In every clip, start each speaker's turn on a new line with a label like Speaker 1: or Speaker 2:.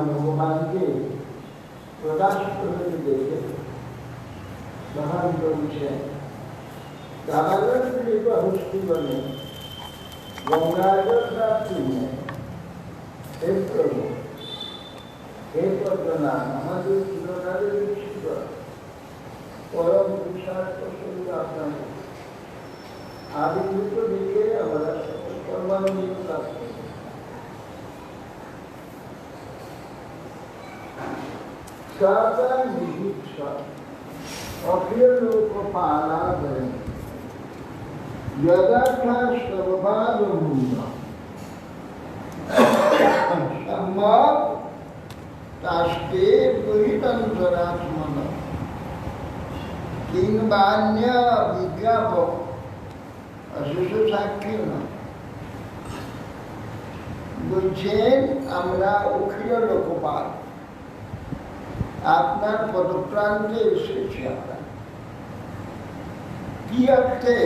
Speaker 1: ভগবানকে প্রকাশ করতে দেখে মহান বলছেন কারাগার হস্তি বনে গঙ্গাগর রাত্রি হে প্রভু হে পদ্মনা আমাদের চিরকালের ঈশ্বর পরম পুরুষার্থ স্বরূপ আপনার আবির্ভূত দিকে আমরা সকল কর্মান্বিত কাজ করি। অপ্রিয় লোক পালাদয় যদার্থা সর্বাদমূল্য সম্ভব তাস্তে বহিতন্তরাত্মন কিংবান্য বিজ্ঞাপক অশেষ সাক্ষী না বলছেন আমরা অখিল লোকপাল আপনার পদপ্রান্তে এসেছি আমরা কি অর্থে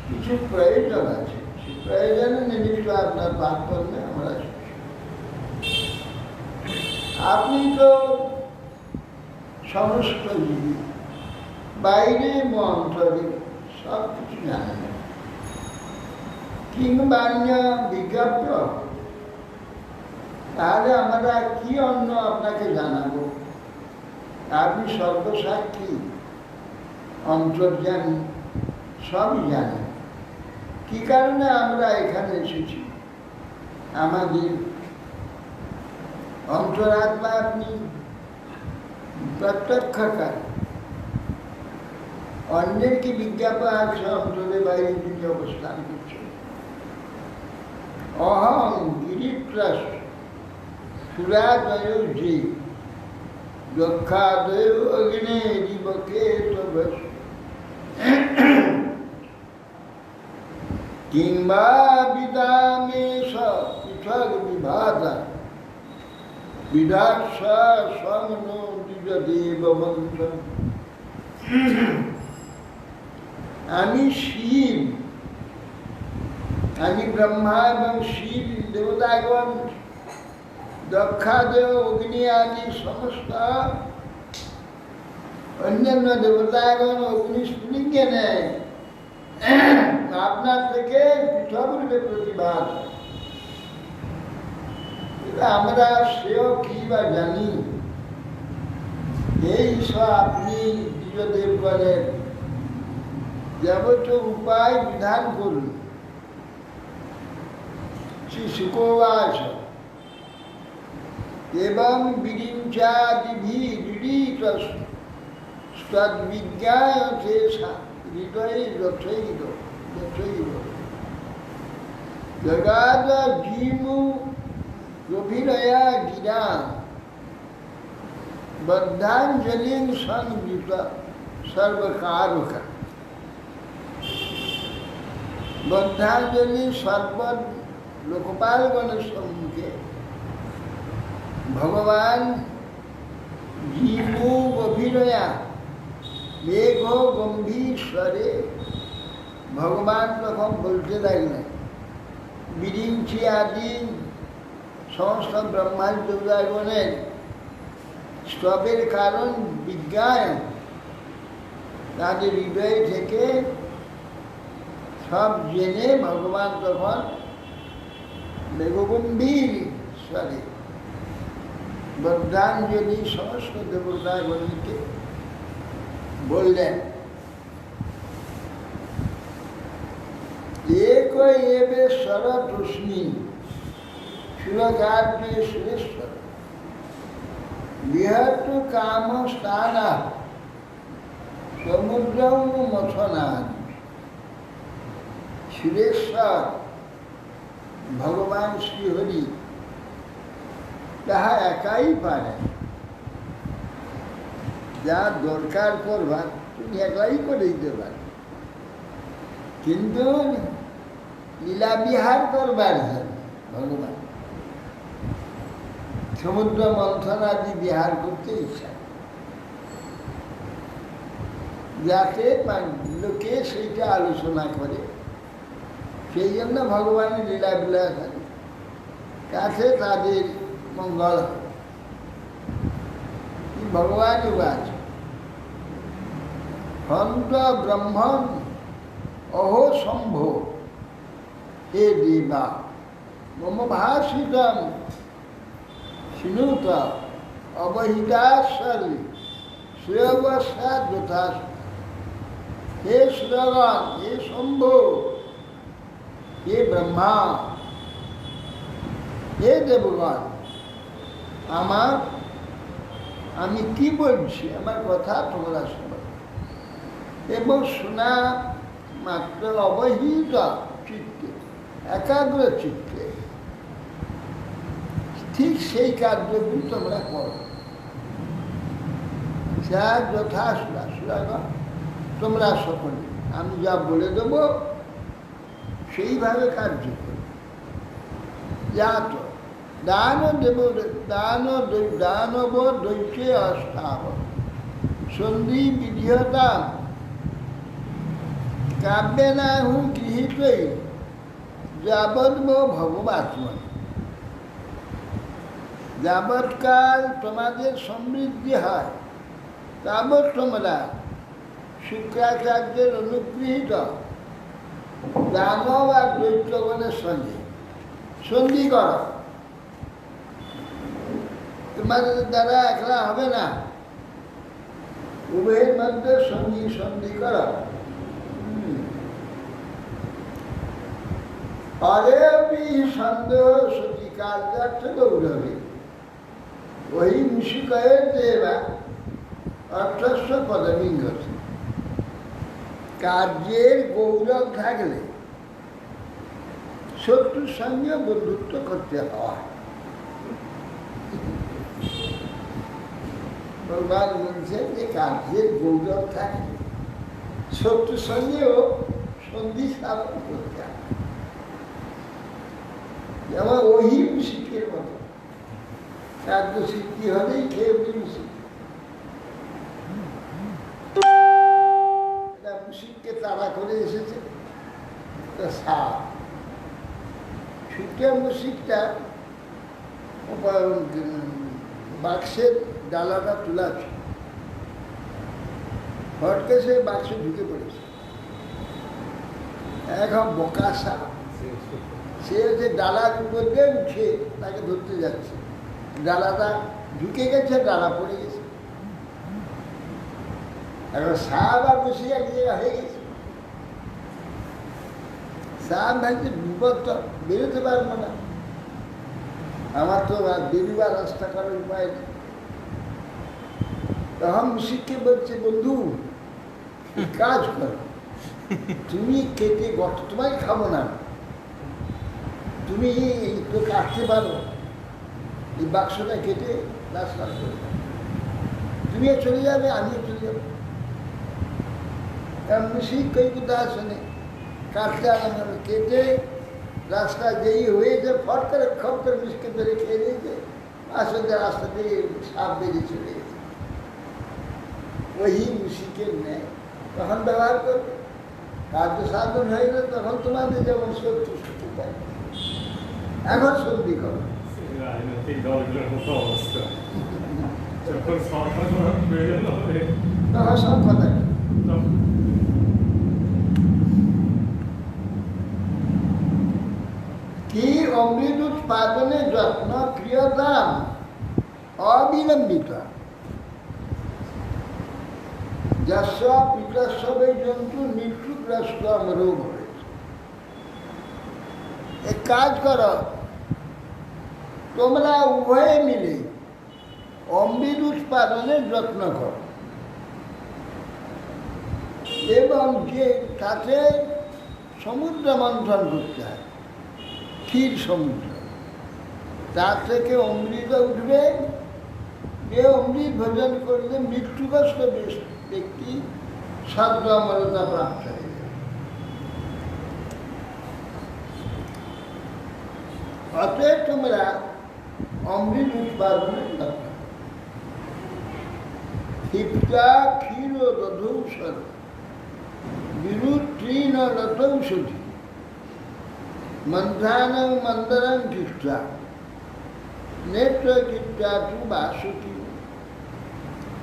Speaker 1: কিছু প্রয়োজন আছে সেই প্রয়োজনের নিমিত্ত আপনার বাদ করলে আমরা আপনি তো সমস্ত জীবী বাইরে অন্তরে সব কিছু জানেন কিংবান্য বিজ্ঞাপ্য তাহলে আমরা কি অন্য আপনাকে জানাবো আপনি সর্বসাক্ষী অন্তর্যামী সবই জানেন কি কারণে আমরা এখানে এসেছি আমাদের অন্তরাত্মা আপনি প্রত্যক্ষকারী অন্যের কি বিজ্ঞাপন আছে অন্তরে বাইরে তিনি অবস্থান করছেন অহং গিরিত্রাস সুরাদয় জীব যক্ষাদয় অগ্নে জীবকে তবস কিংবা বিদামেশ পৃথক বিভাদা বিধাৎস সংন দ্বিজদেব মন্ত্র আমি শিব আমি ব্রহ্মা এবং শিব দেবতাগণ দক্ষাদেব অগ্নি আদি সমস্ত অন্যান্য দেবতাগণ অগ্নিস্ফুলিঙ্গে নেয়, আপনার থেকে পৃথক রূপে প্রতিভাত। আমরা সেও কি বা জানি। এই সব আপনি দ্বিজদেব বলেন, যাবতীয় উপায় বিধান করুন। শ্রী শুকোবাস এবং বিরিঞ্চাদিভি হৃদিত তদ্বিজ্ঞায়তে হৃদয়ে যথৈব যথৈব জগাদ জীমু গভীরয়া গিরা বদ্ধাঞ্জলিং সংযুত সর্বকারুকা। বদ্ধাঞ্জলি সর্ব লোকপালগণের সম্মুখে ভগবান জীবু গভীরয়া মেঘ গম্ভীর স্বরে ভগবান তখন বলতে লাগলেন। বিরিঞ্চি আদি সমস্ত ব্রহ্মাণ্ড দেবতাগণের স্তবের কারণ বিজ্ঞান, তাদের হৃদয় থেকে সব জেনে ভগবান তখন মেঘগম্ভীর স্বরে বদ্ধাঞ্জলি সমস্ত দেবতাগণকে বললেন, এক এবে শরতস্মি সুরকার্যে সুরেশ্বর বৃহৎ কাম স্থানা সমুদ্র মথনাদ। সুরেশ্বর ভগবান শ্রীহরি তাহা একাই পারেন। যা দরকার করবার তিনি একলাই করে দিতে পারেন, কিন্তু লীলা বিহার করবার জন্য ভগবান সমুদ্র মন্থন আদি বিহার করতে ইচ্ছা, যাতে লোকে সেইটা আলোচনা করে। সেই জন্য ভগবানের লীলা বিলাস কাছে তাদের মঙ্গল হয়। ভগবান উবাচ হন্ত ব্রহ্মণ অহো শম্ভ হে দেবা মম ভাষিতম শৃণুত অবহিতাশ্বরী শ্রেয়বস্থা যথা। হে শ্রীগণ, হে শম্ভ, হে ব্রহ্মা, হে দেবগণ, আমি কি বলছি আমার কথা তোমরা শোনো এবং শোনা মাত্র অবহিত চিত্তে, একাগ্র চিত্তে ঠিক সেই কার্যগুলি তোমরা করো। যা যথা সুরাগণ তোমরা সকলে আমি যা বলে দেব সেইভাবে কার্য করো। যা তো দানব দৈত্যে অস্থাব সন্ধি বিধিয়তা কাব্যে না হুম গৃহীতই যাবৎ ভগবাত্মন। যাবৎকাল তোমাদের সমৃদ্ধি হয় তাবৎ তোমরা শুক্রাচার্যের অনুগৃহীত দানব আর দৈত্যগণের সঙ্গে সন্ধি কর। তোমাদের দ্বারা একলা হবে না, উভয়ের মধ্যে সন্ধি কর। অরে সন্দেহ সতী কার্যার্থ গৌরবে ওই মুশিকয়ের দেবা অর্থস্ব পদবিঙ্গত। কার্যের গৌরব থাকলে শত্রুর সঙ্গে বন্ধুত্ব করতে হয়। ভগবান বলছেন যে কার্যের গৌরব থাকলে শত্রুর সঙ্গেও সন্ধি স্থাপন করতে হয়। যেমন ওহি মুশিকের মতো কার্য সিদ্ধি হলেই খেয়ে মুশিক। মুশিককে তাড়া করে এসেছে সাপ। ছুটে মুশিকটা বাক্সের ডালাটা তুলাছে, ফটকে সে বাক্সে ঢুকে পড়েছে। এখন বোকা সাপ, সে হচ্ছে ডালার উপর দিয়ে উঠে তাকে ধরতে যাচ্ছে, ডালাটা ঢুকে গেছে, ডালা পড়ে গেছে। এখন সাপ আর বসে এক জায়গায় হয়ে গেছে। সাপ ভাবছে বিপদ তো, বেরোতে পারবো না, আমার তো বেরোবার রাস্তা করার উপায় নেই। তখন মুশিককে বলছে, বন্ধু কাজ করো, তুমি কেটে গর্ত, তোমায় খাবো না, তুমি তো কাটতে পারো, এই বাক্সটা কেটে রাস্তা করে তুমিও চলে যাবে, আমিও চলে যাবো। কারণ মুশিক কই কথা শোনে, কাটতে আমার কেটে রাস্তা যেই হয়েছে ফট করে খপ করে মুশিকে ধরে খেয়ে নিয়েছে, আসলে রাস্তা দিয়ে সাপ বেরিয়ে চলে গেছে। ওই মুশিকের নেয় তখন ব্যবহার করবে, কার্য সাধন হয়ে গেলে তখন তোমাদের যেমন শত্রু শত্রু পায়। এখন সন্ধি করো,
Speaker 2: রাজনৈতিক দলগুলোর মতো অবস্থা, যখন সরকার প্রয়োজন হবে
Speaker 1: তখন সব কথা কি অমৃত উৎপাদনে যত্ন ক্রিয়তাম অবিলম্বিত, যশ পিতস্ববে জন্তু মৃত্যুগ্রস্ত রোগ হয়েছে। এক কাজ করো, তোমরা উভয়ে মিলে অমৃত উৎপাদনের যত্ন করো এবং যে তাতে সমুদ্র মন্থন করতে হয়, ক্ষীর সমুদ্র, তার থেকে অমৃত উঠবে, যে অমৃত ভোজন করলে মৃত্যুগ্রস্ত ব্যক্তি সাধ্য অমরতা প্রাপ্ত হয়ে যাবে। অতএব তোমরা অমৃত উৎপাদনের যত্ন, ক্ষিপ্তা ক্ষীর দধৌষধ বিরুত্রীণ রথৌষধি মন্থানং মন্দরং কৃষ্টা নেত্র চিত্তা তু বাসুতি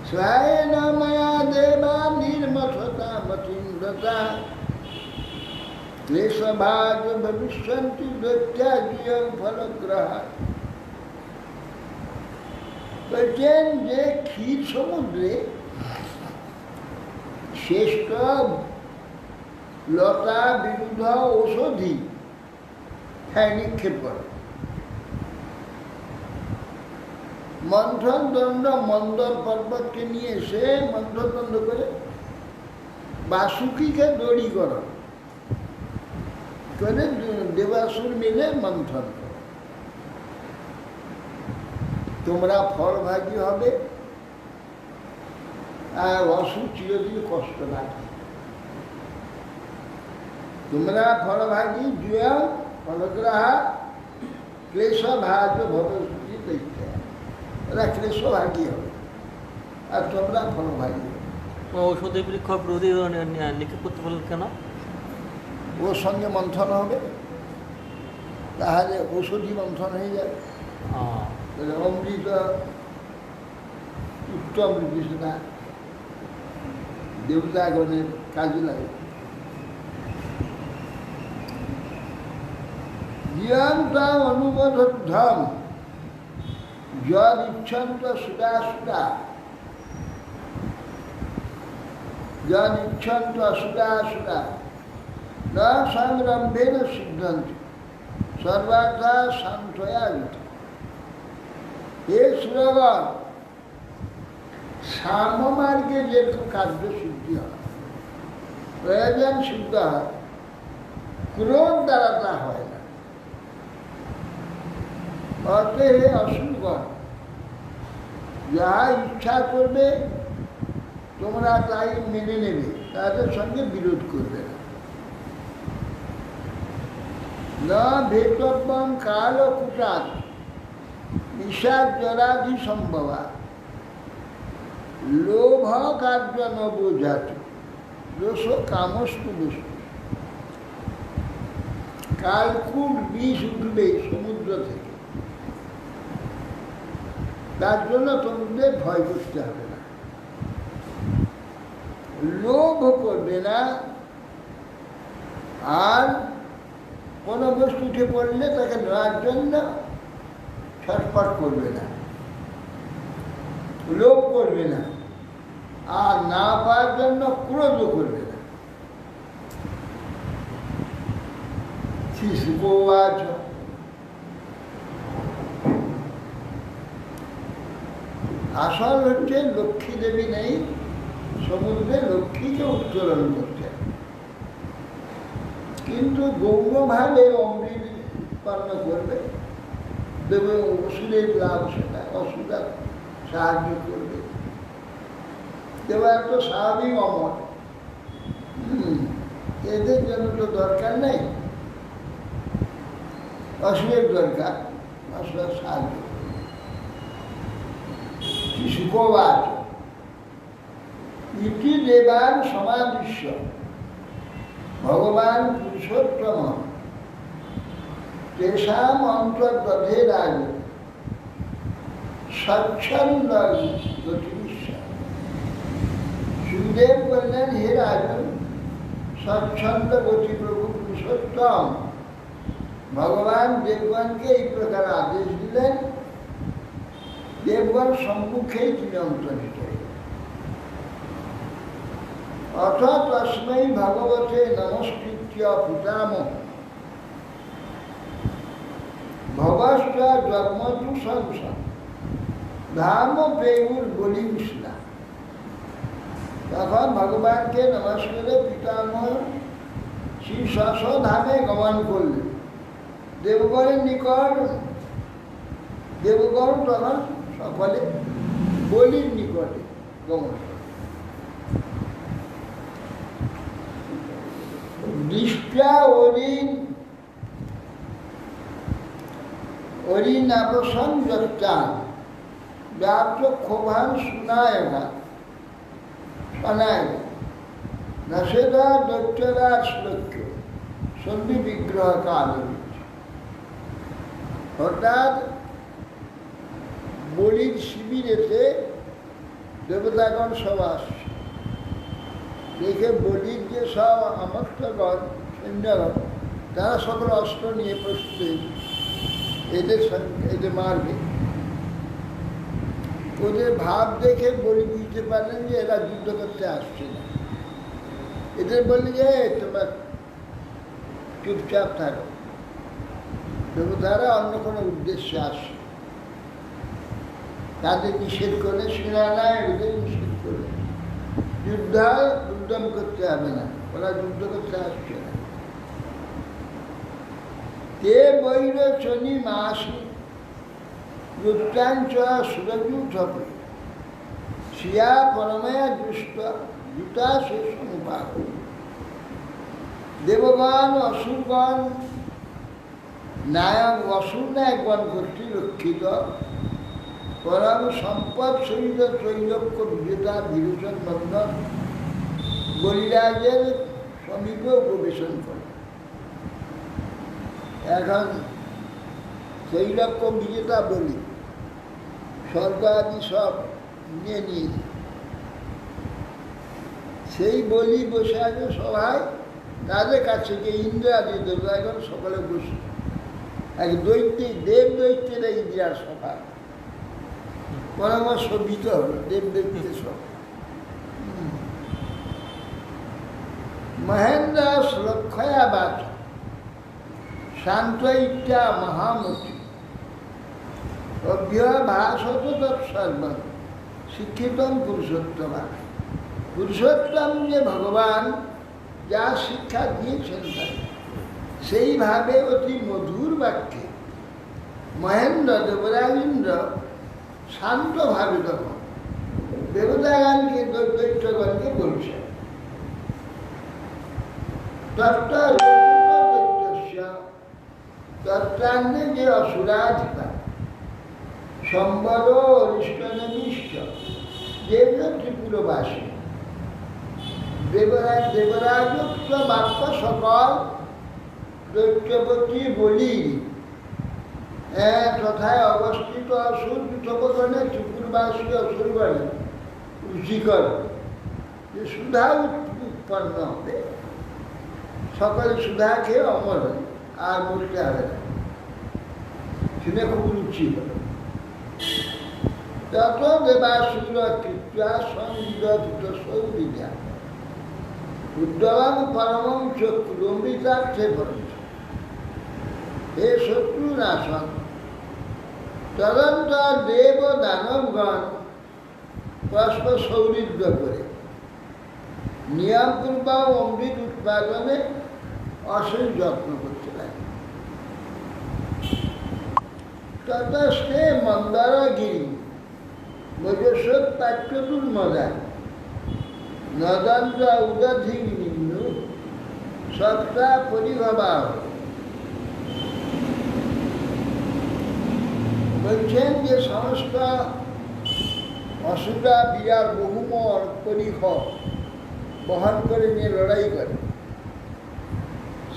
Speaker 1: স্বায়ন ময়া দেবা নির্মথতা মতিন্দতা ক্লেশভাগ ভবিষ্যন্তি দৈত্যাজিয়ং ফলগ্রহ। বলছেন যে ক্ষীর সমুদ্রে শ্রেষ্ঠ লতা বিরুদ্ধ ঔষধি নিক্ষেপ করে, মন্থন দণ্ড মন্দর পর্বতকে নিয়ে এসে মন্থন দণ্ড করে বাসুকিকে দড়ি করো করে দেবাসুর মিলে মন্থন করো, তোমরা ফলভাগী হবে আর অসুর চিরদিন কষ্ট লাগে। তোমরা ফলভাগী জুয়া ফলগ্রাহা ক্লেশভাগ ভবিষ্যতি দৈত্য, ওরা ক্লেশভাগী হবে আর তোমরা ফলভাগী হবে।
Speaker 3: ঔষধি বৃক্ষ প্রতি নিক্ষেপ করতে বললেন কেন?
Speaker 1: ওর সঙ্গে মন্থন হবে, তাহলে ঔষধি মন্থন হয়ে যাবে, তাহলে অমৃত উত্তম বিষ্ণা দেবতাগণের কাজে লাগে। জিয়ান্তাম অনুবোধম যদ ইচ্ছন্ত সুদা সুদা, যদ ইচ্ছন্ত সুদা সুদা না সংরম্ভেন সিদ্ধান্তি সর্বার্থা শান্তয়া যুত। হে সুরগণ, সাম্যমার্গে যেরকম কার্য সিদ্ধি হয়, প্রয়োজন সিদ্ধ হয়, ক্রোধ দ্বারা তা হয় না। অতএব হে অসুরগণ, যাহা ইচ্ছা করবে তোমরা তাই মেনে নেবে, তাদের সঙ্গে বিরোধ করবে না। না ভেতব্যম কাল কুটাৎ ঈশার জরাধি সম্ভবা লোভ কার্য ন বোঝাত দোষ কামস্তু বস্তু। কালকুট বিষ উঠবে সমুদ্র থেকে, তার জন্য তোমাদের ভয় করতে হবে না। লোভ করবে না, আর কোনো বস্তু উঠে পড়লে তাকে নেওয়ার জন্য ছটফট করবে না, লোভ করবে না, আর না পাওয়ার জন্য ক্রোধ করবে না। শিশুবাচ আসল হচ্ছে লক্ষ্মী দেবী নেই সমুদ্রে লক্ষ্মীকে উত্তোলন করতে, কিন্তু গৌরভাবে অমৃত উৎপন্ন করবে, দেবে ওষুধের লাভ, সেটা অসুবিধা সাহায্য করবে। দেবা তো স্বাভাবিক অমর, এদের জন্য তো দরকার নেই, অসুরের দরকার, অসুরের সাহায্য। সুখবাচ ইতি দেবান সমাদিশ্য ভগবান পুরুষোত্তম তেষাম অন্তর্দধে রাজ স্বচ্ছন্দ গতিবিশ্ব। সুদেব বললেন, হে রাজন, স্বচ্ছন্দ গতি প্রভু পুরুষোত্তম ভগবান দেবগণকে এই প্রকার আদেশ দিলেন, দেবগণ সম্মুখেই তিনি অন্তর্হিত। অথ তস্मै ভগবতে নমস্কৃত্য পিতামহ ভবশ্চ জন্মতু সংসার ধাম প্রেমুর বলি উষ্ণা। তখন ভগবানকে নমস্কারে পিতামহ শ্রী ধামে গমন করলেন, দেবগণের নিকট। দেবগণ তখন সকলে বলির নিকটে গমন করে। দৃষ্টা অরিনাবসন যত্তান ব্যাপ্ত ক্ষোভান শোনায়গা শোনায় না, সেটা দৈত্যরাজ শ্লোক্য সন্ধি বিগ্রহ কাল। হঠাৎ বলির শিবিরেতে দেবতাগণ সব আসছে, দেখে বলির যে সব আমস্তগণ সৈন্যগণ তারা সকল অস্ত্র নিয়ে প্রস্তুত, এদের মারবে। ওদের ভাব দেখে বলি বুঝতে পারলেন যে এরা যুদ্ধ করতে আসছে না। এদের বললে যে তোমরা চুপচাপ থাকো, দেবতারা অন্য কোনো উদ্দেশ্যে আসছে। তাদের নিষেধ করলে সেনারা ওদের নিষেধ করলে উদ্যম করতে হবে না, ওরা যুদ্ধ করতে আসছে না। তে বৈর শনি মাসি যুক্তাঞ্চ সুরজু ঠপে শিয়া পরময়া দুষ্ট জুতা শেষ অনুপাত। দেবগণ অসুরগণ নায়ক অসুর নায়কগণ কর্তৃক রক্ষিত পরম সম্পদ সহিত ত্রৈলোক্য বিজেতা বিভূষণ বন্ধন বলিরাজের সমীপে উপবেশন করে। এখন ত্রৈলোক্য বিজেতা বলি স্বর্গ আদি সব নিয়ে নিয়েছে, সেই বলি বসে আছে সভায়। তাদের কাছে যে ইন্দ্র আদি দেবতাগণ সকলে বসে, এক দেব দৈত্যেরা ইন্দ্রিয়ার সভা পরামর্শ দিতে হবে দেব দৈত্যের সব। মহেন্দ্র শ্লক্ষয়া বাচ শান্ত ইচ্ছা মহামতি অভ্যভাষত তৎসর্বং শিক্ষিতম পুরুষোত্তম। পুরুষোত্তম যে ভগবান যা শিক্ষা দিয়েছেন তাকে সেইভাবে অতি মধুর বাক্যে মহেন্দ্র দেবরাজেন্দ্র শান্তভাবে তখন দেবতাগণকে দৈত্যগণকে বলছে। তত্ত্বান্নে যে অসুরাধিপা সম্বর অরিষ্টনিষ্ঠ যে ত্রিপুরবাসী দেবরাজোক্ত বাক্য সকল দৈত্যপতি বলি তথায় অবস্থিত অসুর পৃথকগণে ত্রিপুরবাসী অসুরগণে রুচিকর যে সুধা উৎপন্ন হবে, সকলে সুধা খেয়ে অমর হয় আর মরতে হবে না। শুনে খুব রুচি হল। তত দেবাসুর কৃত্যা সংবিদত সৌবিদ্যা উদ্যবান পরমং শত্রু অমৃতার্থে পরঞ্চ। হে শত্রু নাশন, তদন্তর দেব দানবগণ পরস্পর সৌহৃদ্য করে নিয়মপূর্বক অমৃত উৎপাদনে অশেষ যত্ন করতে লাগে। ততস্থে মন্দারগিরি মজস্বত পাঠ্যদুর্মদা নদন্ত উদধিক নিম্নু সত্তা পরিভবাহ। বলছেন যে সমস্ত অসুরা বিরাট বহুমর পরিখ বহন করে নিয়ে লড়াই করে,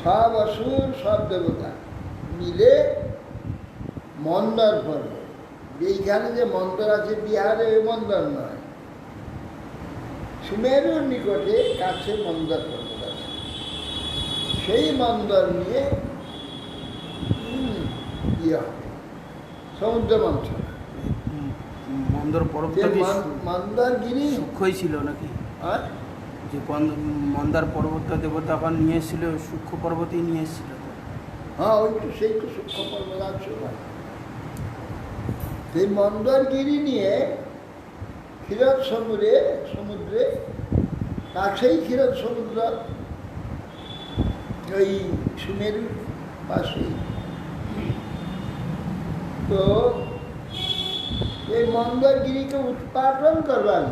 Speaker 1: সব অসুর সব দেবতা মিলে মন্দর পর্ব। এইখানে যে মন্দর আছে বিহারে, ওই মন্দর নয়, সুমেরুর নিকটে কাছে মন্দর পর্বত আছে। সেই মন্দর নিয়ে ইয়ে হবে সমুদ্র মন্থন।
Speaker 4: মন্দর পর্বতটা কি
Speaker 1: মন্দারগিরি
Speaker 4: সূক্ষ্মই ছিল নাকি?
Speaker 1: আর
Speaker 4: যে মন্দার পর্বতটা দেবতাগণ নিয়ে এসেছিল, সূক্ষ্ম পর্বতেই নিয়ে এসেছিল।
Speaker 1: হ্যাঁ, ওই তো সেই তো সূক্ষ্ম পর্বত আছে। সেই মন্দারগিরি নিয়ে ক্ষীরদ সমুদ্রে কাছেই ক্ষীরদ সমুদ্র, ওই সুমেরুর পাশেই। তো এই মন্দারগিরিকে উৎপাদন করবার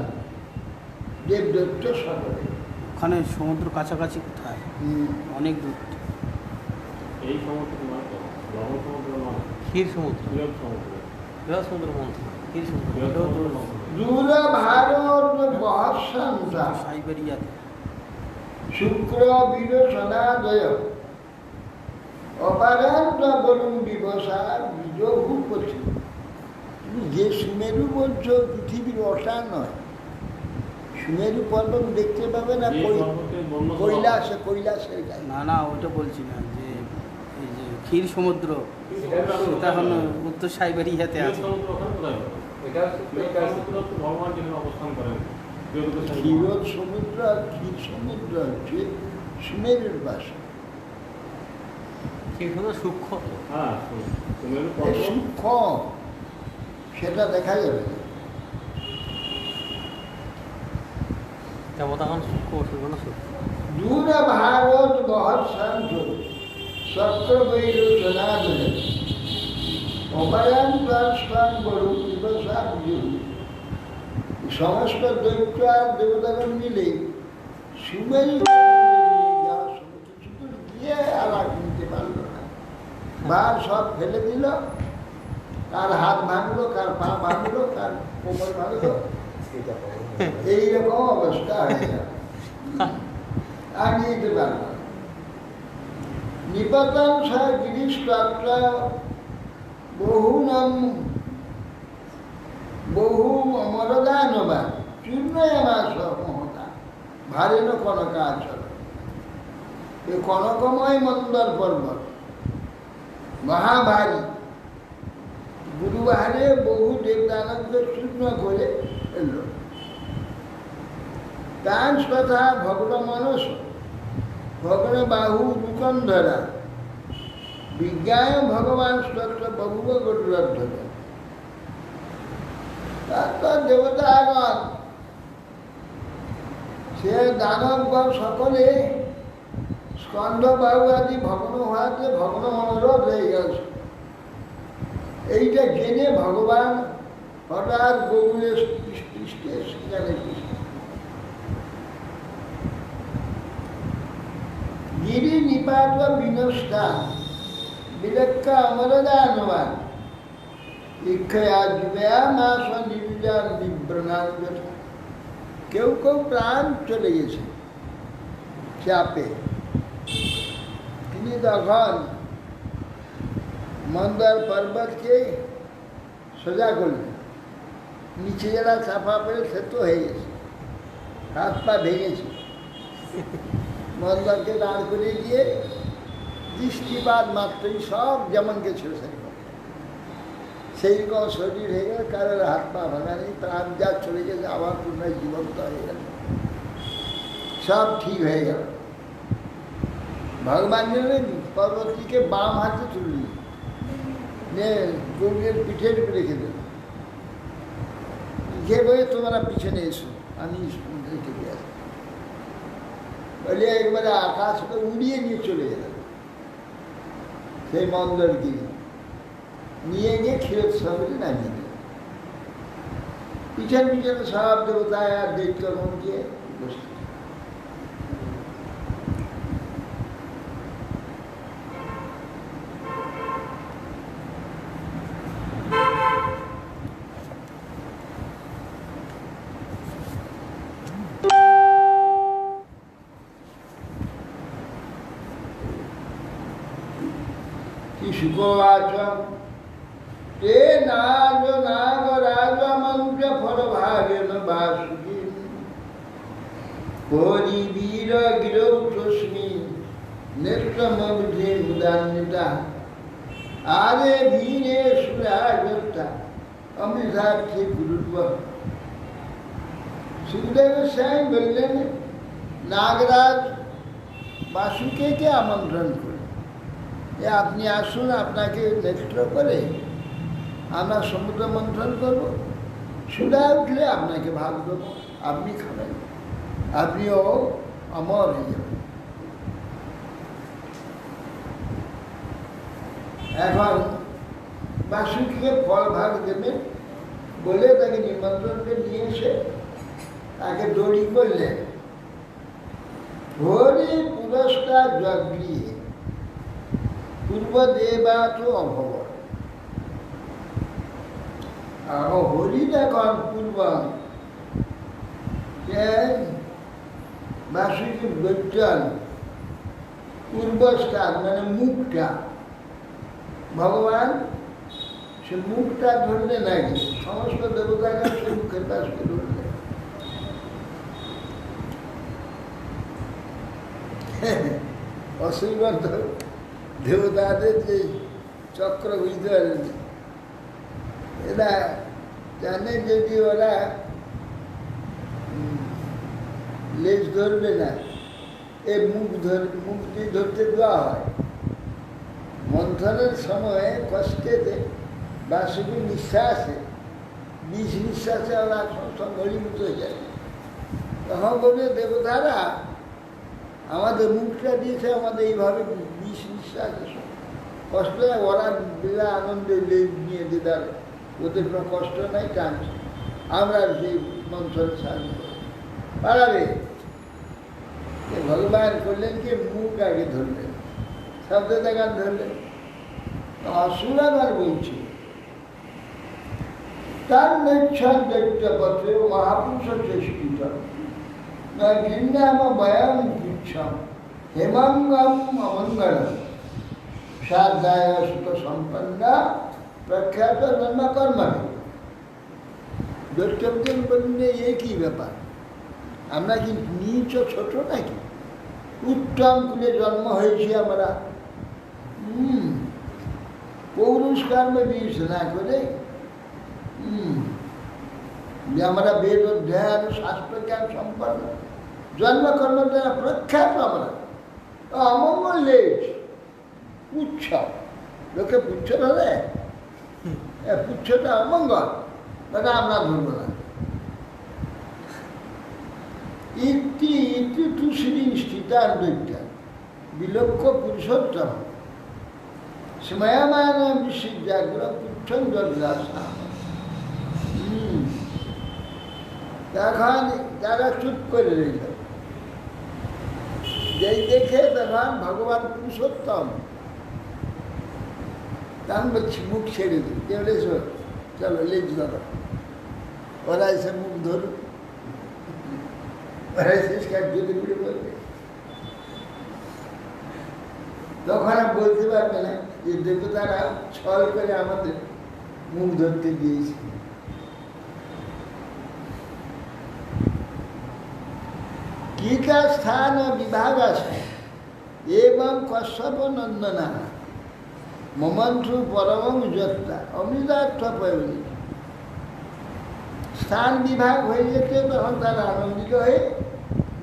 Speaker 1: দেবদত্ত সাগরে।
Speaker 4: ওখানে সমুদ্র কাছাকাছি কোথায়? অনেক দূর।
Speaker 2: এই সমুদ্র নয় তো, লবণ সমুদ্র নয়,
Speaker 3: ক্ষীর সমুদ্র,
Speaker 2: বৃহৎ সমুদ্র,
Speaker 3: বৃহৎ সমুদ্র মন্থন, ক্ষীর সমুদ্র।
Speaker 2: বৃহৎ সমুদ্র মন্থন।
Speaker 1: দূর ভারত বহসন্তা
Speaker 4: সাইবেরিয়াতে।
Speaker 1: শুক্র বিরোচনাদয় অপারান্ত বলুন বিবসা বিজহু পথি। তুমি যে সুমেরু বলছো পৃথিবীর অসা নয়, সুমেরু পর্বত দেখতে পাবে না,
Speaker 2: যে পর্বতে বন্য
Speaker 1: কৈলাসের গায়ে।
Speaker 4: না ওইটা বলছি না, যে এই যে ক্ষীর সমুদ্র সেটা এখন উত্তর সাইবেরিয়াতে
Speaker 2: বৃহৎ
Speaker 4: আছে।
Speaker 2: সমুদ্র ওখানে কোথায় হবে? বৃহৎ সমুদ্র তো ভগবান যেখানে অবস্থান করেন,
Speaker 1: ক্ষীরদ সমুদ্র আর ক্ষীর সমুদ্র হচ্ছে সুমেরুর পাশে।
Speaker 3: ক্ষীর সমুদ্র সূক্ষ্ম তো।
Speaker 2: হ্যাঁ, সুমেরু
Speaker 1: এই
Speaker 2: পর্বত
Speaker 1: সূক্ষ্ম, সেটা দেখা যাবে না।
Speaker 3: দেবতাগণ সূক্ষ্ম, অসুরগণ সূক্ষ্ম।
Speaker 1: দূর ভারত বহৎ শান্ত চক্রবৈরোচনাদয় অপায়ান প্রাণ বড় দিবসা বিজু। সমস্ত দৈত্য আর দেবতাগণ মিলে সুমেরু কিছু দূর গিয়ে আর নিতে পারল না, বার সব ফেলে দিল। কার হাত ভাঙলো, কার পা ভাঙলো, কার কোমর ভাঙলো, এইরকম অবস্থা হয়ে গেল। আর নিতে পারল না। নিপতন সহ গিরিশ বহু অমরদানবা চূর্ণয়মাস মহতা ভারেন কনকাচল। এই কনকময় মন্দর পর্বত মহাভারী, গুরুবাহারে বহু দেবদানবকে চূর্ণ করে এলো। তাঁর কথা ভগ্ন মনস ভগ্ন বাহু দুকন্ধরা বিজ্ঞায় ভগবান স্তত্র বহুব গরুরধ্বর। তারপর দেবতাগণ সে দানবগণ সকলে স্কন্ধ বাহু আদি ভগ্ন হওয়াতে ভগ্ন মনোরথ হয়ে গেছে। এইটা জেনে ভগবান হঠাৎ গরুরের পৃষ্ঠে সেখানে গিরি নিপাত বিনষ্টা বিলক্ষা অমরদানবান ইক্ষয়া জীবয়া মাস নির্যান বিভ্রণান। কেউ কেউ প্রাণ চলে গেছে চাপে। তিনি তখন মন্দার পর্বতকে সোজা করলেন, নিচে যারা চাপা পড়ে সে তো হয়ে গেছে, হাত পা ভেঙেছে। মন্দরকে দাঁড় করে দিয়ে দৃষ্টিপাত মাত্রই সব যেমন গেছিল সেইরকম শরীর হয়ে গেল, কারোর হাত পা ভাঙা নেই, প্রাণ যা চলে গেছে আবার পুনরায় জীবন্ত হয়ে গেল, সব ঠিক হয়ে গেল। ভগবান জানেন পর্বতীকে বাম হাতে তুললি, গরুর পিঠের উপরে রেখে দেবে, লিখে বলে তোমরা পিছনে এসো, আমি রেখে দিয়ে আসি বলে একবারে আকাশকে উড়িয়ে নিয়ে চলে গেল। সেই মন্দরগিরি নিয়ে গিয়ে ক্ষীরোৎসবে নামিয়ে দিল। পিছন পিছনে সব দেবতায় আর দৈত্যগণ গিয়ে উপস্থিত। শুকোবাচম তে নাগ নাগরাজ মন্ত্র ফল ভাগেন বাসুকি পরি বীর গিরৌ তস্মি নেত্রমবধি মুদান্বিতা আরে বীরে সুরাজতা অমৃতার্থে গুরুত্ব। সুখদেব গোস্বামী বললেন, নাগরাজ বাসুকে আমন্ত্রণ করে আপনি আসুন, আপনাকে নেতৃত্ব করে আমরা সমুদ্র মন্থন করব, সুদা উঠলে আপনাকে ভাগ দেবো, আপনি খাবেন, আপনিও অমর হয়ে যাবেন। এখন বাসুকিকে ফল ভাগ দেবে বলে তাকে নিমন্ত্রণ করে নিয়ে এসে তাকে দড়ি করলেন। হরি পুরস্কার জগৃহে পূর্ব দেবা তো অভব। হরি এখন পূর্ব বাসুকি বৈজন পূর্বস্থান মানে মুখটা, ভগবান সে মুখটা ধরলে নাকি সমস্ত দেবতাকে সে মুখের পাশে ধরলে। অসুরগণ দেবতাদের যে চক্র বুঝতে পারেন, এরা জানে যদি ওরা লেজ ধরবে না, এ মুখ দিয়ে ধরতে দেওয়া হয়। মন্থনের সময় কষ্টেতে বাসুকি নিঃশ্বাসে বিষ নিঃশ্বাসে ওরা সমস্ত ঘনীভূত হয়ে যায়। তখন বলবে দেবতারা আমাদের মুখটা দিয়েছে, আমাদের এইভাবে বিষ নিঃশ্বাসে কষ্ট হয়, ওরা বিরা আনন্দে নিয়ে দিদার, ওদের কোনো কষ্ট নাই, টানছে, আমরা সেই মন্থনের সাহায্য করি পারাবে। ভগবান করলেন কি মুখ আগে ধরলেন, শব্দ দেখান ধরলেন। অসুরাবার বলছি তার নেচ্ছন দৈত্যপত্রে মহাপুরুষ চেষ্টিত না ঘৃণাম বয়াম পুচ্ছম হেমাঙ্গম অমঙ্গলম সাধ্যায় সুখ সম্পন্না প্রখ্যাত জন্মকর্ম। দৈত্যদের বললে এ কি ব্যাপার, আমরা কি নিচ ছোট নাকি? উত্তম কুলে জন্ম হয়েছি আমরা, পৌরুষ কর্মে বিষ না করে আমরা বেদ অধ্যায়ন শাস্ত্র জ্ঞান সম্পন্ন, জন্মকর্ম দ্বারা প্রখ্যাত আমরা। অমঙ্গল লেজ পুচ্ছ, লোকে পুচ্ছ ধরে, পুচ্ছটা অমঙ্গল, তাহলে আমরা ধরবো না। ইতি ইতি তু শ্রী স্থিতার দৈত্যা বিলক্ষ পুরুষোত্তম স্ময়মান বিশ্বজাগ্র পুচ্ছন জলদাসা। তখন তারা চুপ করে রইল, যেই দেখে তখন ভগবান পুরুষোত্তম, তখন বলছি মুখ ছেড়ে দিই, কেবলে চলো লেজ ধরো, ওরা এসে মুখ ধরুক, ওরা এসে যদি করে বলবে। তখন আর বলতে পারবে না যে দেবতারা ছল করে আমাদের মুখ ধরতে দিয়েছে। গীতা স্থান বিভাগ আছে এবং কশ্যপ নন্দনা মমন্ত্রু পরমং যত্তা অমৃতার্থ পয়নি। স্থান বিভাগ হয়ে যেতে তখন তারা আনন্দিত হয়ে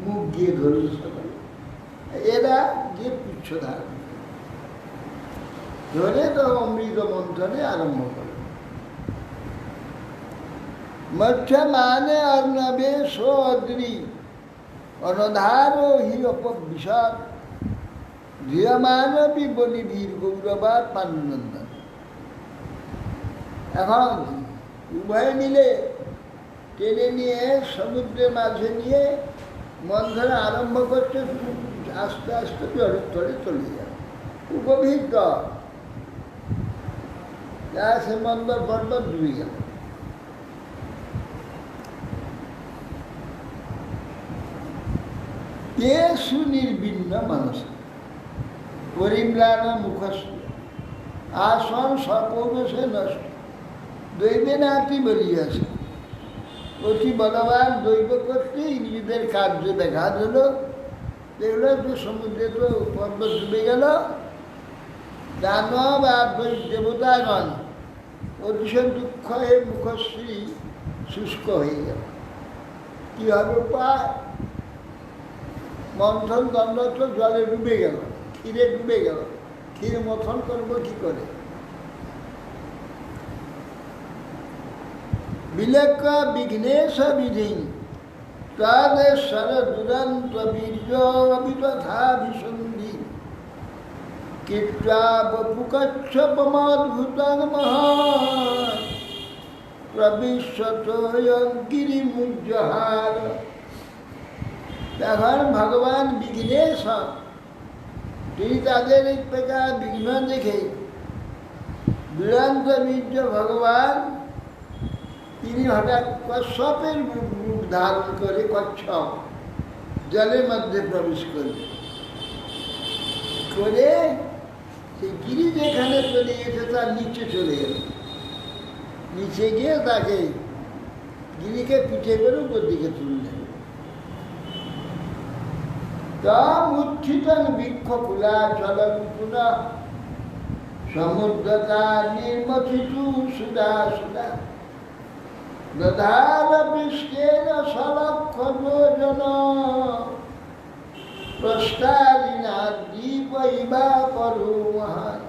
Speaker 1: মুখ গিয়ে ধরল সবাই। এরা যে পুচ্ছ ধারণ ধরে তো অমৃত মন্থনে আরম্ভ করে। মৎস্য মানে অর্ণবে সোদ্রি অনধার হি অপবিশদ ধীয়মানবী বলি বীর গৌরবাদ পাণ্ডনন্দন। এখন উভয় মিলে টেনে নিয়ে সমুদ্রের মাঝে নিয়ে মন্থন আরম্ভ করছে। আস্তে আস্তে জলের তলে চলে যায়। গভীর জল, যা সে মন্দর পর্বত ডুবে গেল। তে সুনির্বিন্ন মানুষ পরিম্লান মুখস্থ আসন সপৌরসে নষ্ট দৈবে নাতি বলিয়াছে। অতি বলবান দৈব করতে নিজেদের কার্য দেখা দিল। দেখলো যে সমুদ্রে তো পর্বত ডুবে গেল। দানব আর দেবতাগণ অতিশয় দুঃখ হয়ে মুখশ্রী শুষ্ক হয়ে গেল। কি হবে পায়? মন্থন দণ্ড তো জলে ডুবে গেল, ক্ষীরে ডুবে গেল। ক্ষীর মথন করবো কি করে? বিলেক বিঘ্নেশ বিধি তাদেশ্বর দুরন্ত বীর্য অবিতথা বিসন্ধি কীর্তা বপুকচ্ছপমদ্ভুতং মহান প্রবিশ্বত গিরিমুজ্জহার। এখন ভগবান বিঘ্নেশ, তিনি তাদের এই প্রকার বিঘ্ন দেখে দুরন্ত বীর্য ভগবান তিনি হঠাৎ কশ্যপের রূপ ধারণ করে কচ্ছপ জলের মধ্যে প্রবেশ করবে করে সেই গিরি যেখানে চলে গেছে তার নিচে চলে গেল। নিচে গিয়ে তাকে গিরিকে পিঠে করে উপর দিকে তুললেন। তম উত্থিতন বৃক্ষ কুলা চলন পুনঃ সমুদ্রতা নির্মথিতু সুদা সুদা দধার পৃষ্ঠের সলক্ষ যোজন প্রস্তারিণা দ্বীপ ইবা করু মহান।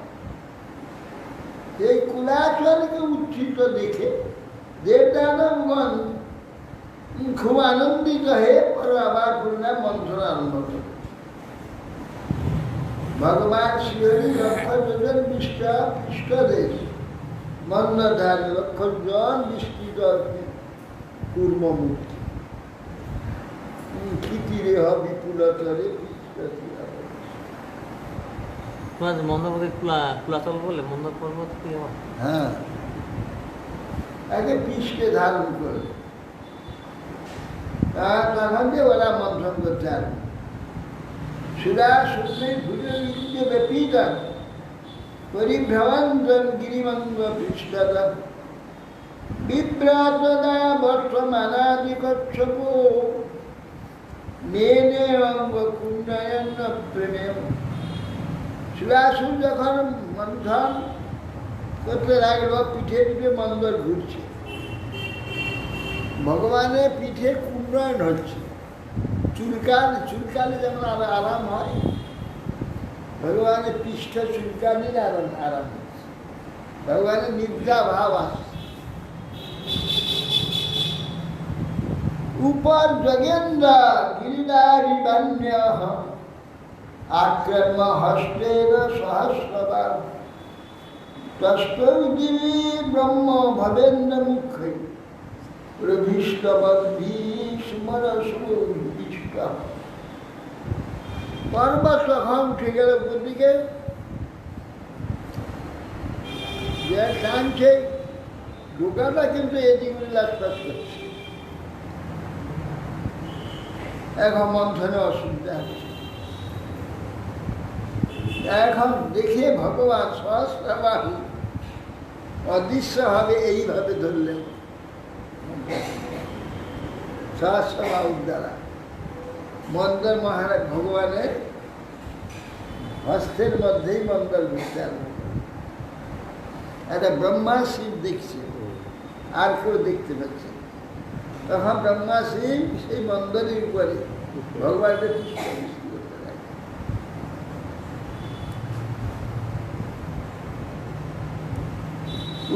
Speaker 1: এই কুলাচলকে উত্থিত দেখে দেবদানবগণ খুব আনন্দিত হয়ে পরে আবার পুনরায় মন্থন আরম্ভ করে। ভগবান শ্রীহরি লক্ষ যোজন পৃষ্ঠদেশ মন্দধার লক্ষ জন বিস্তৃত কূর্মমূর্তি ক্ষিতিরে বিপুলতরে
Speaker 3: মন্দরপতি কুলাচল বলে মন্দর পর্বত কি হয়?
Speaker 1: হ্যাঁ, আগে পৃষ্ঠে ধারণ করে তখন দিয়ে ওরা মন্থন করতে আরম্ভ। সুরা শুক্লে ভুজে ব্যাপীতন পরিভ্রমঞ্জন গিরিমঙ্গ পৃষ্ঠত বিভ্রাতদা বর্তমানাদি কচ্ছপ মেনে অঙ্গ কুণ্ডয়ন প্রেমেম। সুরাসুর যখন মন্থন করতে লাগলো, পিঠে পিঠে মন্দর ঘুরছে, ভগবানের পিঠে কুণ্ডয়ন হচ্ছে। চুলকালে যেমন আরাম হয়, ভগবানের পৃষ্ঠ চুলকানির আরাম হচ্ছে। ভগবানের নিদ্রা ভাব আসছে। উপর যোগেন্দ্র গিরিধারী বান্য আক্রম হস্তের সহস্রবার তস্ত্বী ব্রহ্ম ভবেন্দ্র মুখ্য প্রভীষ্টবদ্ধি সুমরসুবিষ্ট। পর্বত তখন উঠে গেল উপর দিকে, যে টানছে ঢোকাটা কিন্তু এদিক লাটপাট করছে। এখন মন্থনে অসুবিধা হচ্ছে। এখন দেখে ভগবান সহস্রবাহু অদৃশ্যভাবে এইভাবে ধরলেন সহস্রবাহুর দ্বারা মন্দার মহারাজ ভগবানের হস্তের মধ্যেই মন্দার ঘুরতে আরম্ভ করে। একটা ব্রহ্মা শিব দেখছে, আর কেউ দেখতে পাচ্ছে না। তখন ব্রহ্মা শিব সেই মন্দিরের উপরে ভগবানের পুষ্পাবৃষ্টি করতে লাগে।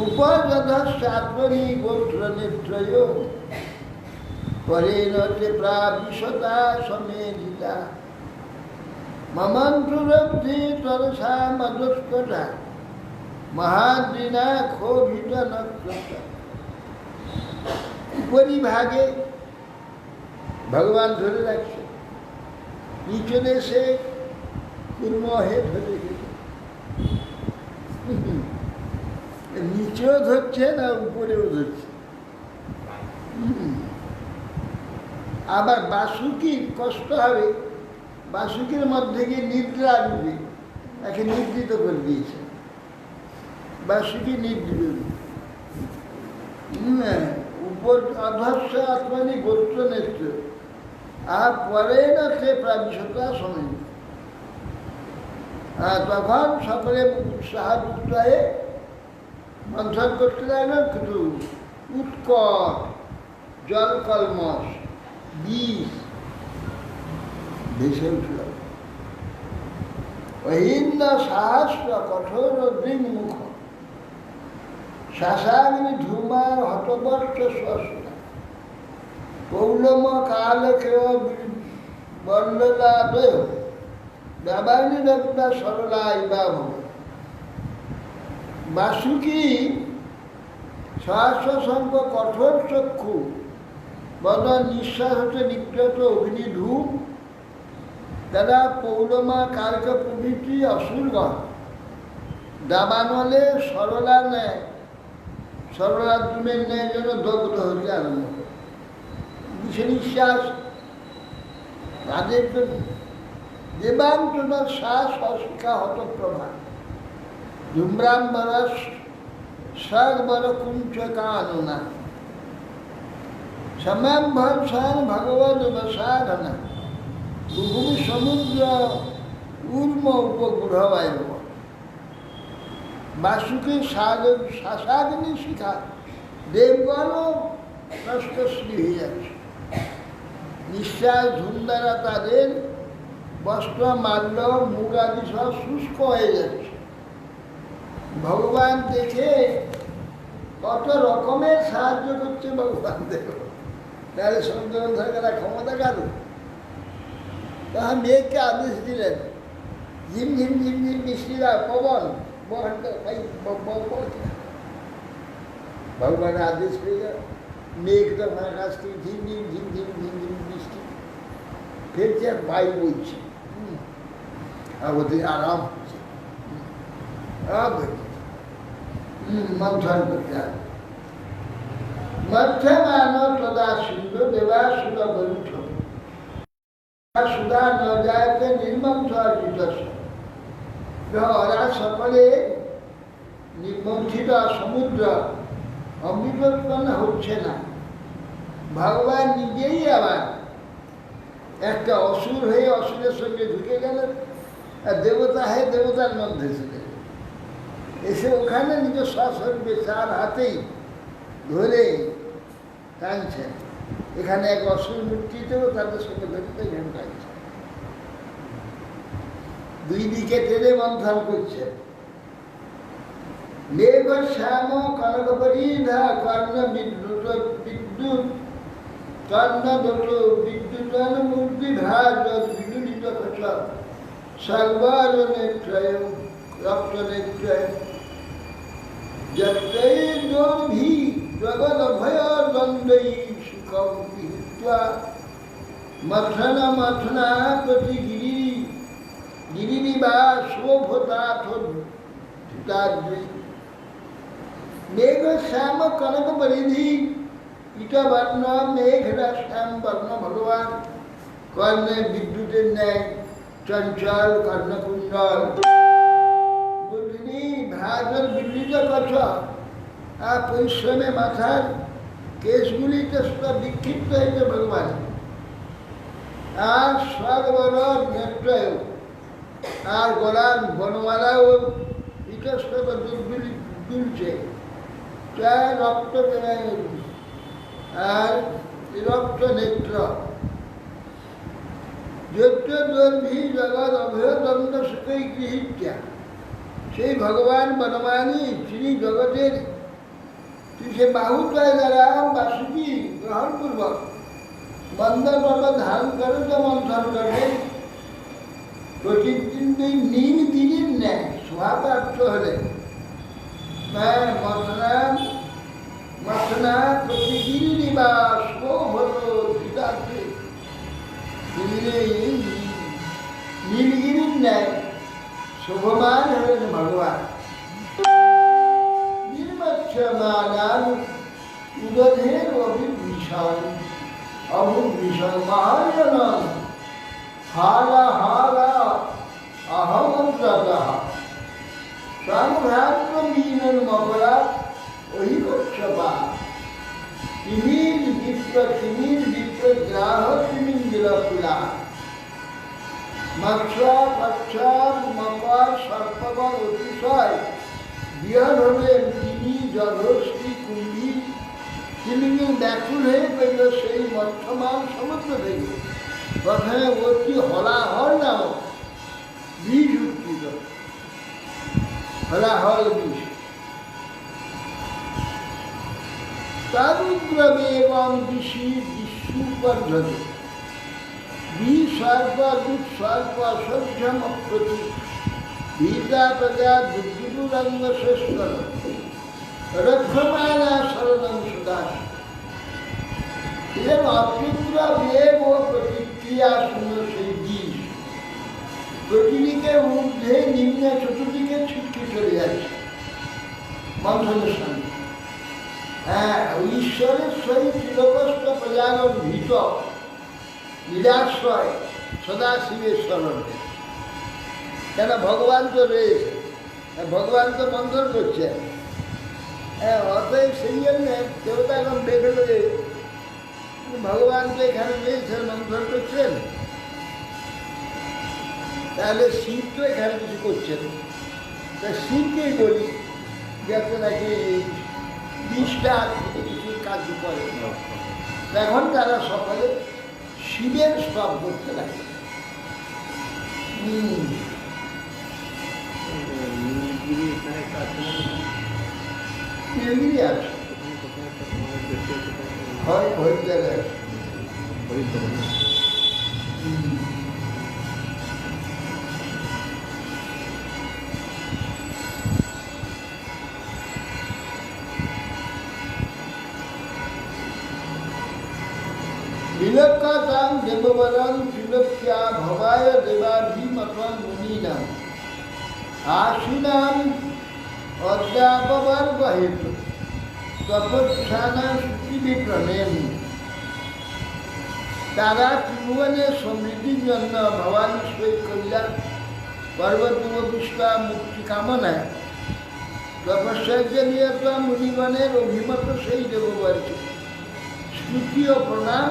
Speaker 1: উপযধশ্চাত্মনি গোত্র নেত্রয় পরেণ তে প্রাবিশতা সমেধিতা মমন্ত্ররব্ধি তরসা মধুস্কটা মহাদ্রিনা ক্ষোভিত নক্ষত্র। উপরিভাগে ভগবান ধরে রাখছে, পিছনে সে কুর্মহে ধরে রেখেছে। নিচেও ধরছে না, উপরেও ধরছে। আবার বাসুকির কষ্ট হবে, বাসুকির মধ্যে গিয়ে নিদ্রা আসবে, একে নিদ্রিত করে দিয়েছে। বাসুকি নিদ্রিত, উপর অধস্য আত্মানি গোত্র নেত্র, আর পরে না সে প্রাবিশতা সময়। তখন সকলে উৎসাহযুক্ত হয়ে মন্থন করতে লাগলো, কিন্তু উৎকট জলকলমস বিষ ভেসে উঠল। অহিন্দ সাহস্র কঠোর দৃঙ্মুখ শাসাগ্নি ধূমার হতবর্ষ শ্বাসনা পৌলম কালকেয় বল্ললাদয় ব্যবানী রত্না সরলা ইবা ভব। বাসুকি সহস্র সংখ্য কঠোর চক্ষু বদন নিঃশ্বাস হতে নিকৃত অগ্নিধূম, তারা পৌলমা কালক প্রভৃতি অসুরগণ দাবানলে সরলা নেয়, সরলা দ্রুমের ন্যায় যেন দগ্ধ হতে আরম্ভ করে। বিষ নিঃশ্বাস তাদের জন্য দেবান্তর শ্বাস অশিক্ষা হত প্রভা ধূম্রাম্বর সর্বর কুঞ্চ কাননা সমাম্ভন ভগবদ সাধনা ভূমি সমুদ্র উর্ম উপগ্রহবায়। বাসুকি শাসাগ্নি শিখা দেবগণও নষ্টশ্রী হয়ে যাচ্ছে। নিঃশ্বাস ধূম দ্বারা তাদের বস্ত্র মাল্য মুখ আদি সব শুষ্ক হয়ে যাচ্ছে। ভগবান দেখে কত রকমের সাহায্য করছে ভগবান, দেখো তাহলে সন্তান থাকার ক্ষমতা কারো। তখন মেঘকে আদেশ দিলেন, ঝিম ঝিম ঝিম ঝিম বৃষ্টিরা পবন ভগবানের আদেশ পেয়ে গেল। মেঘ তখন আকাশ থেকে ঝিম ঝিম ঝিম ঝিম ঝিম ঝিম বৃষ্টি ফেলছে, আর বায়ু বইছে, আর ওদের আরাম হচ্ছে, মন্থন করতে হবে। মধ্যমান তদা সুন্দর দেবা সুর গ্রন্থ সুধা ন যায়তে নির্মন্থ অর্জিত। ওরা সকলে নির্মন্থিত সমুদ্র অমৃত উৎপন্ন হচ্ছে না। ভগবান নিজেই আবার একটা অসুর হয়ে অসুরের সঙ্গে ঢুকে গেলেন, আর দেবতা হয়ে দেবতার মধ্যে ছিলেন। এসে ওখানে নিজ সশরীরে চার হাতেই ধরে টানছেন। এখানে এক অসুর মূর্তিতেও তাদের সঙ্গে ধরতে এখানে টানছেন, দুই দিকে টেনে মন্থন করছেন। মেঘ শ্যাম কনক পরিধা কর্ণ বিদ্যুৎ বিদ্যুৎ কর্ণ দোষ বিদ্যুৎ মূর্তি ভ্রাজ বিদ্যুৎ কচ সর্বার নেত্রয় রক্ত নেত্রয় যত্রৈর্গোর্ভি জগৎ ভয় দ্বন্দ্বৈ সুখম বিহিত্বা মথন মথনা প্রতি গিরি গিরিবা শোভতাথ ধৃতাদ্রি। মেঘ শ্যাম কনক পরিধি পীতবর্ণ মেঘরা শ্যাম বর্ণ ভগবান, কর্ণে বিদ্যুতের ন্যায় চঞ্চল কর্ণকুণ্ডল, বুদ্ধিনী ভ্রাজল বিবৃত কছ, আর পরিশ্রমে মাথার কেশগুলিতে সব বিক্ষিপ্ত হয়েছে ভগবান। আর সর্বর নেত্রয় আর গলার বনমালাও ইতস্তত দুলছে, চায় রক্ত আর রক্ত নেত্র যজ্ঞি জগৎ অভয়দণ্ড সুখই গৃহীত্যা। সেই ভগবান বনমালী যিনি জগতের সে বাহুত্রয় দ্বারা বাসুকি গ্রহণপূর্বক বন্দরপদ ধারণ করে তো মন্থন করবে প্রতিদিন নীল দিনের ন্যায় স্বভাবার্থ হলে মথনা প্রতিদিন নিবাস হতে নীলগিরির ন্যায় শোভমান হলেন ভগবান। নির্মচ্ছমানান উদধের অভিভীষণ অভূভীষণ মহাজনন হালা হালা অহমন্ত্রতঃ সংভ্রান্ত মীনন মকরা অহিকচ্ছপা তিমির বিপ্র গ্রাহ তিমিন্দ্রকুলা মৎস্য কচ্ছা মকর সর্পবর অতিশয় বিহন হলেন তিনি জলহস্তি কুম্ভী। তিনি ব্যাকুল হয়ে পেল সেই মৎস্যমান সমুদ্র থেকে প্রথমে অতি হলাহল নামক বীজ উত্থিত, হলাহল বীজ তারুদ্রমেবং ঋষি বিশ্বুপর্ধতে বিসর্গ দুঃসর্গ অসহ্যম প্রতি ভীতা প্রজা দুর্গুরুরঙ্গ শেষকর রক্ষমানা শরণং সুদাস। এর অতীব্র বেগ ও প্রতিক্রিয়া শূন্য সেই বীজ প্রতিদিকে ঊর্ধ্বে নিম্নে চতুর্দিকে ছিটকে চলে যাচ্ছে মন্থনের সঙ্গে। হ্যাঁ, ঈশ্বরের সহিত চিরকষ্ট প্রজাগণ ভীত নিরাশ্রয় সদাশিবের স্মরণ। কেন ভগবান তো রয়েছে, ভগবান তো মন্থন করছেন। হ্যাঁ, অতএব সেই জন্য দেবতাগণ দেখলো যে ভগবান তো এখানে রয়েছেন, মন্থন করছেন, তাহলে শিব তো এখানে কিছু করছেন, তা শিবকেই বলি যাতে নাকি বিষটা কিছু কাজ করে। এখন তারা সকলে শিবের স্তব করতে লাগে। নীলগিরি আছে, হয় হরিদ্বারে আছে। বিলক্ষাং দেববরং ত্রিলোক্যা ভবায় দেবাধিমতং মুনীনাম আশীনাম অদ্যাপবর্গ হেতু তপচ্ছানা সুচিবিপ্রণেম। তারা ত্রিভুবনের সমৃদ্ধির জন্য ভবানী সহিত কল্যাণ পর্বতপুষ্পা মুক্তি কামনায় তপস্যার্য নিয়ত মুনিগণের অভিমত সেই দেববর্গে স্তুতি ও প্রণাম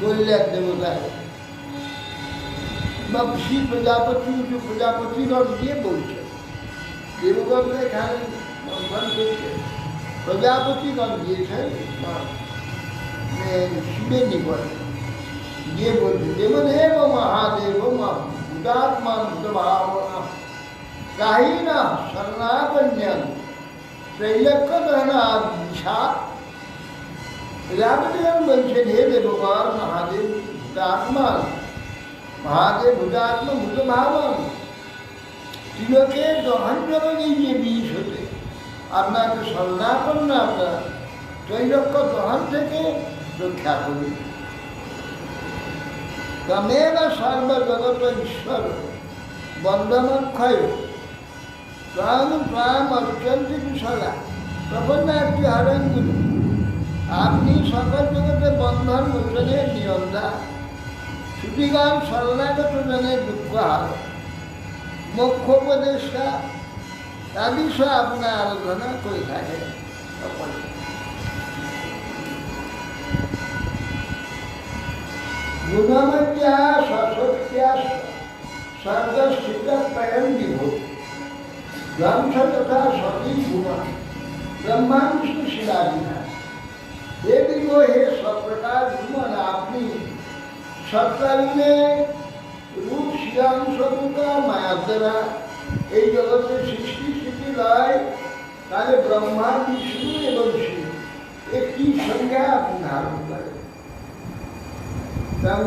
Speaker 1: করলেন দেবতায় বা শ্রী প্রজাপতি উঁচু প্রজাপতিগণ দিয়ে বলছে। দেবগণ এখানে মন্থন করছে, প্রজাপতিগণ দিয়েছেন শিবের নিকটে গিয়ে বলছে দেবদেব মহাদেব ভূতাত্মান ভূতভাবনা কাহিনা শরণাপন্যান ত্রৈলক্যদহনা দিশা। প্রজাপতিগণ বলছেন হে দেবগণ মহাদেব ভূতাত্মান, মহাদেব ভূতাত্ম ভূতভাবন, ত্রিলোকের দহনজনক এই যে বিষ হতে আপনাকে শরণাপন্ন, আপনার ত্রৈলক্য দহন থেকে রক্ষা করুন। তমেব সর্বজগত ঈশ্বর বন্দনক্ষয় ত্রাম ত্রাম অত্যন্তি কুশলা প্রপন্নার্থী হরঙ্গুলি। আপনি সকল জগতে বন্ধন মোচনের নিয়ন্তা, ছুটিগণ শরণাগত জনের দুঃখ হার, মোক্ষোপদেশা তাবিষয় আপনার আরাধনা করে থাকে। गुणमत्या ससत्या सर्वस्थितत्रयं विभो ध्वंस तथा सती गुण ब्रह्मांशु शिलादिना हे विभो हे स्वप्रकार गुण आपनी সৎকালীনে রূপ শিয়াং স্বরূপা মায়ার দ্বারা এই জগতের সৃষ্টি স্থিতি লয় তাহলে ব্রহ্মা বিষ্ণু এবং শিব একটি সংজ্ঞা আপনি ধারণ করেন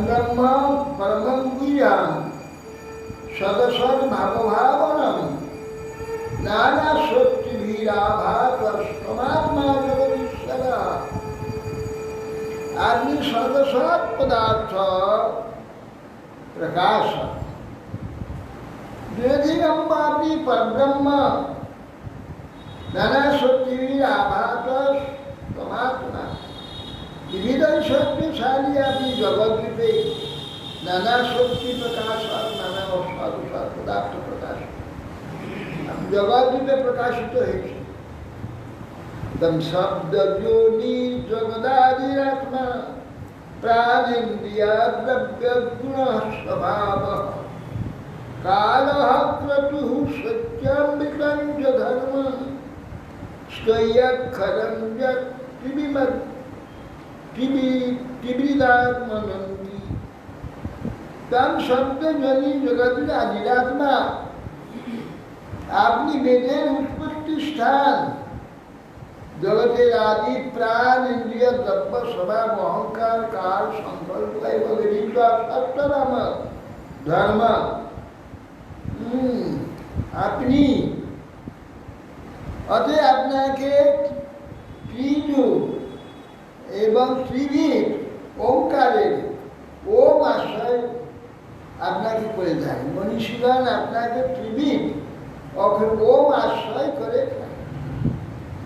Speaker 1: ব্রহ্ম পরমং গুহ্যাং সদসদ ভাবভাবনম নানা শক্তিভীরাভাতমাত্মা জগদীশ্বর आदमी सर्वसत पदार्थ प्रकाश द्विधिगम्बापि परब्रह्म नाना शक्ति आभात परमात्मा विविध शक्तिशाली अपनी जगत रूपे नाना शक्ति प्रकाश नाना पदार्थ प्रकाश जगत रूपे प्रकाशित है तम शब्द योनि जगदादिरात्मा प्राणेन्द्रिया द्रव्य गुण स्वभाव कालः क्रतुः सत्यमृतं च धर्म स्थयक्षरं च त्रिविधात्मनन्ति तम शब्द योनि जगदादिरात्मा आपनी वेदेर उत्पत्ति स्थान जगतेर आदि प्राण इंद्रिय द्रव्य स्वभाव अहंकार काल संकल्प सप्तम धर्म अपनी अतः আপনাকে ত্রিজু এবং ত্রিবিধ ওঙ্কারের ওম আশ্রয় আপনাকে করে থাকে মনীষীগণ আপনাকে ত্রিবিধ ওম আশ্রয় করে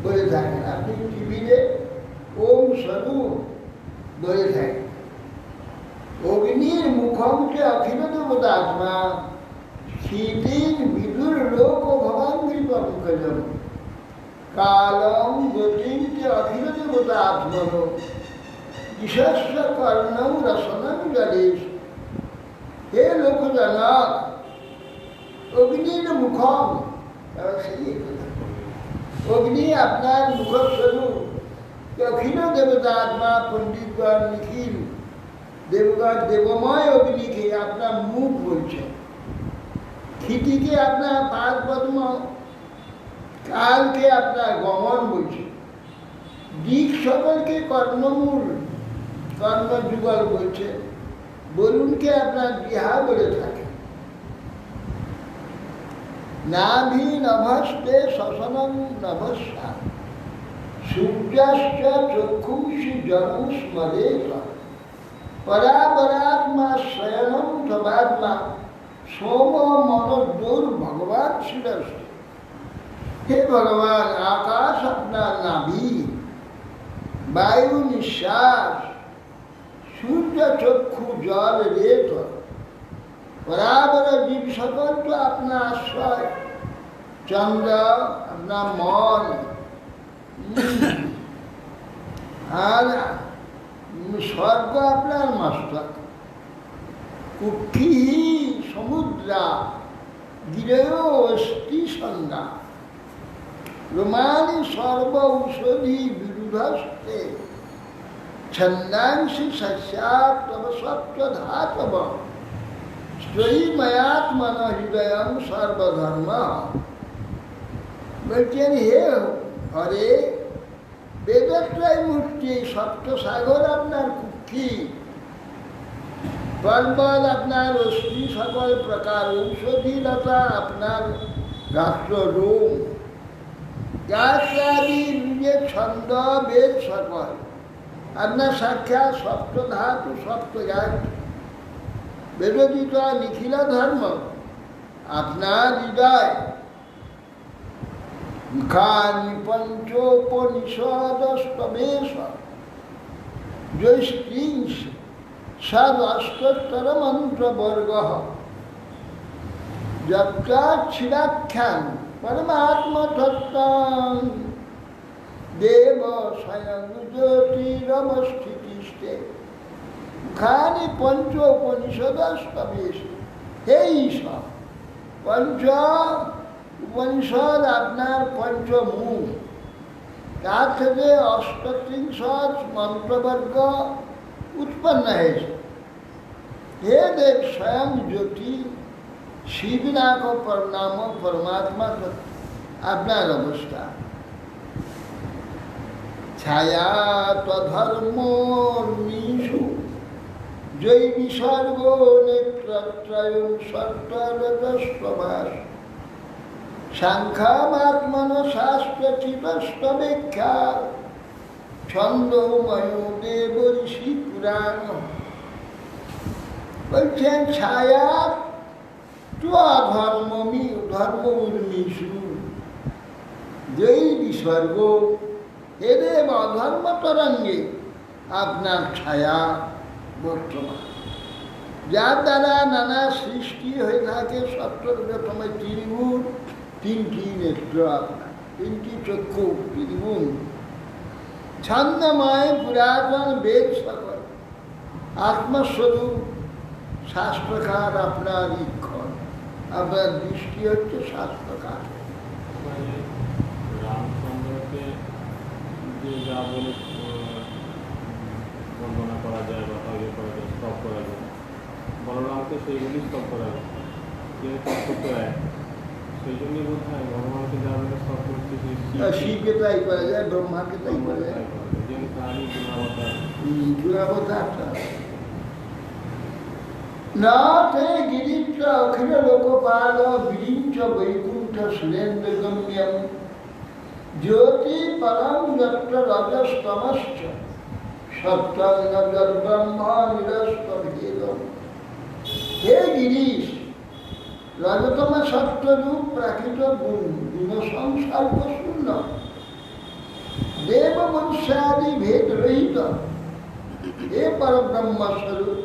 Speaker 1: বলে থাকেন আপনি টিভিতে ওম স্বরূপ বলে থাকেন অগ্নির মুখমকে অখিল দেবতাত্মা শীতির বিদুর লোক ও ভবাঙ্গি পঙ্কজম কালম গতিকে অখিল দেবতাত্মন বিশ্বস্ব কর্ণম রসনম জলেশ হে লোকজনক অগ্নির মুখম সেই অগ্নি আপনার মুখস্বরূপ অখিল দেবতাত্মা পণ্ডিতগণ নিখিল দেবগণ দেবময় অগ্নিকে আপনার মুখ বলছে ক্ষিতিকে আপনার পাদ পদ্ম কালকে আপনার গমন বলছে দিক সকলকে কর্ণমূল কর্ণযুগল বলছে বলুনকে আপনার বিহা বলে থাকে नाभि नभस्ते शशनं नभस्या सूर्याश्च चक्षुषि जनु स्मरेत परापरात्मा शयनं तवात्मा सोम मनोदुर भगवान शिरस हे भगवान आकाश अपना नाभि वायु निश्वास सूर्य चक्षु जल रेत बराबर जीव सकल तो अपना आश्रय चंद्र अपना मन और स्वर्ग अपना मस्तक कुक्षी ही समुद्रा गिरयो अस्थि संज्ञा रोमानी सर्व औषधि विरुधस्ते छंदांसी सस्यात् तव सत्व धातव स्त्री मयात्मन हृदय सर्वधर्म বলছেন হে হরে বেদত্রয় মূর্তি সপ্ত সাগর আপনার কুক্ষি পর্বত আপনার অস্থি সকল প্রকার ঔষধিলতা আপনার রাষ্ট্র রোম গাছাদি নিজের ছন্দ বেদ সকল আপনার সাক্ষাৎ সপ্ত ধাতু সপ্ত গাছ বেদোদিত নিখিল ধর্ম আপনার হৃদয় মুখানি পঞ্চোপনিষদস্তবেশ জৈষ্ঠিংশ সদষ্টর মন্ত্রবর্গ যত্রাক্ষিরাখ্যান পরমাত্মতত্ত্ব দেব স্বয়ং জ্যোতিরবস্থিতিষ্ঠে মুখানি পঞ্চ উপনিষদস্তবেশ, এই সব পঞ্চ উপনিষদ আপনার পঞ্চমুখ, তার থেকে অষ্টত্রিংশৎ মন্ত্রবর্গ উৎপন্ন হয়েছে। হে দেব স্বয়ং জ্যোতি শিব নাম পরমাত্মা আপনার অবস্থা। ছায়া তধর্ম নিষু জৈ বিসর্গ নেত্রত্রয়ং সত্তরজস্বভাস সাংখ্যামাত্মন শাস্ত্র চিতস্তবেক্ষা ছন্দময় দেব ঋষি পুরাণ। বলছেন ছায়া তো ধর্ম উর্মিষু জৈ বিসর্গ, এদের অধর্ম তরঙ্গে আপনার ছায়া বর্তমান, যার দ্বারা নানা সৃষ্টি হয়ে থাকে। সত্তরতম ত্রিগুণ, তিনটি নেত্র আপনার, তিনটি চক্ষু, ত্রিগুণ ছন্দময় পুরাতন বেদ সকল আত্মস্বরূপ শাস্ত্রকার আপনার ইক্ষণ, আপনার দৃষ্টি হচ্ছে শাস্ত্রকার।
Speaker 2: রামচন্দ্রকে যে যা বলে বন্দনা করা যায় বা ইয়ে করা যায়, স্তব করা যায়, বলরামকে সেইগুলি স্তব করা যায়, যেহেতু তত্ত্ব এক, সেই জন্যই বোধ হয় ভগবানকে যা বলে স্তব করছে,
Speaker 1: শিবকে তাই করা যায়, ব্রহ্মাকে তাই করা যায়।
Speaker 2: যেমন কাহানি গুণাবতার
Speaker 1: গুণাবতারটা না তে গিরিচ অখিল লোকপাল বিরিঞ্চ বৈকুণ্ঠ সুরেন্দ্র গম্যম জ্যোতি পরম যত্র রজস্তমশ্চ সত্যং ব্রহ্ম নিরস্তভেদম। হে গিরিশ, রজতম সত্যরূপ প্রাকৃত গুণ, গুণ সংসর্গ শূন্য, দেব মনুষ্যাদি ভেদ রহিত, হে পরব্রহ্ম স্বরূপ,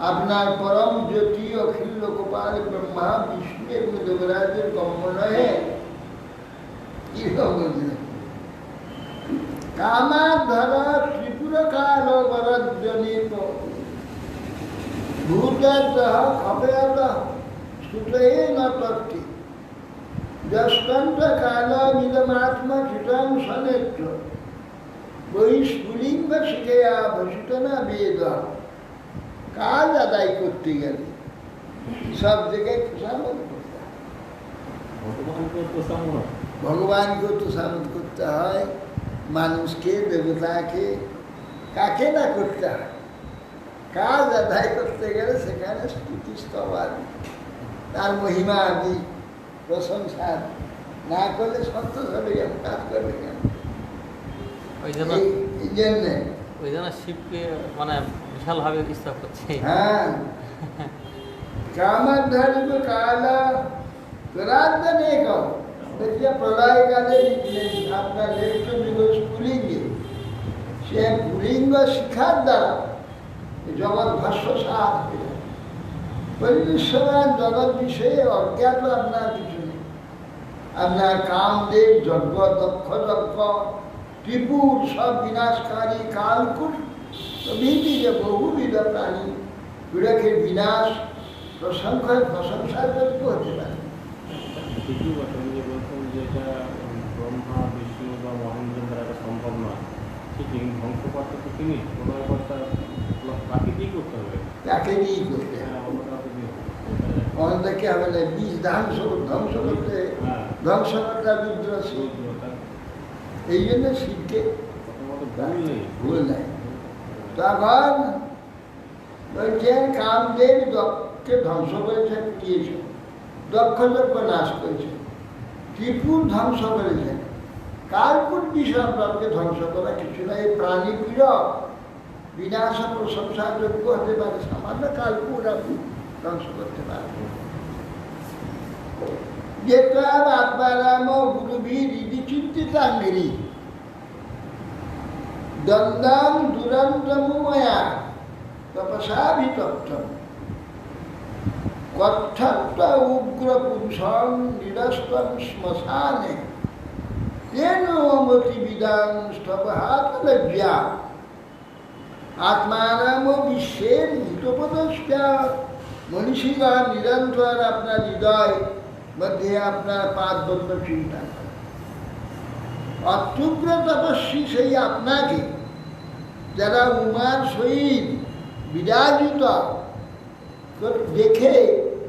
Speaker 1: আপনার পরম জ্যোতি অখিল লোকপাল ব্রহ্মা বিষ্ণু এবং দেবরাজের গম্য নহে। কামাধর ত্রিপুর কাল বরজনিত ভূতদ্রহ খবেদ সুতয়ে ন তত্তি যস্কণ্ঠ কাল নিদমাত্ম চিতং সনেত্র বহিষ্ফুলিঙ্গ শিখেয়া ভূষিত না বেদ। কাজ আদায় করতে গেলে সব জায়গায় তোষামত করতে হয়, ভগবানকে তোষামত করতে হয়, মানুষকে, দেবতাকে, কাকে না করতে হয়। কাজ আদায় করতে গেলে সেখানে স্তুতি স্তব, তার মহিমা আদি প্রশংসা না করলে সন্তোষ হবে কেন, কাজ করবে কেন? এই জন্যে
Speaker 3: ওই জন্য শিবকে মানে বিশালভাবে স্তব করছে।
Speaker 1: হ্যাঁ, কামধর্ম কালা রাজ্য নেই কম देखिए प्रलयकाले আপনার লেখক দিবস পুলিঙ্গে, সে পুলিঙ্গ শিক্ষার দ্বারা জগৎ ভাষ্য সার পরিবেশ্বরান জগৎ বিষয়ে অজ্ঞাত আপনার কিছু নেই। আপনার কামদেব যজ্ঞ, দক্ষ যজ্ঞ, ত্রিপুর সব বিনাশকারী কালকুট প্রভৃতি যে বহুবিধ প্রাণী বিরক্ষের বিনাশ প্রশংসার যোগ্য হতে পারে।
Speaker 2: ঠিকই কথা, যে বলছেন যে এটা ব্রহ্মা বিষ্ণু বা মহেন্দ্রের দ্বারা এটা সম্ভব নয়, ঠিকই ধ্বংসকর্তা তো তিনি, প্রলয়কর্তা বাকি কী করতে হবে?
Speaker 1: তাকে নিয়েই করতে হবে, অনেকে হবে না। বীজ ধ্বংস করতে, ধ্বংসকর্তা রুদ্রশি। এই জন্য শিবকে ভুল নেই। তখন বলছেন কামদেব দক্ষকে ধ্বংস করেছেন, দিয়েছেন, দক্ষযজ্ঞ নাশ করেছেন, ত্রিপুর ধ্বংস করেছেন। কালকুট বিষয়কে ধ্বংস করা কিছু না। এই প্রাণী পীড়ক বিনাশ প্রশংসাযোগ্য হতে পারে, সামান্য কালকুট আপনি ধ্বংস করতে পারবেন। যেটা আত্মারাম গুরুবীর বিচিন্তিতাঙ্গিনী দন্দাম দুরন্তময়া তপসা বিতপ্তম কথ্যত্ব উগ্র পুরুষং নিরস্তম শ্মশানে তেন অমতি বিদাং স্তবহাত লজ্জা। আত্মারাম বিশ্বের হিতোপদেষ্টা মনীষীগণ নিরন্তর আপনার হৃদয় মধ্যে আপনার পাদবন্ধ চিন্তা করে। অত্যুগ্র তপস্বী সেই আপনাকে যারা উমার সহিত বিরাজিত দেখে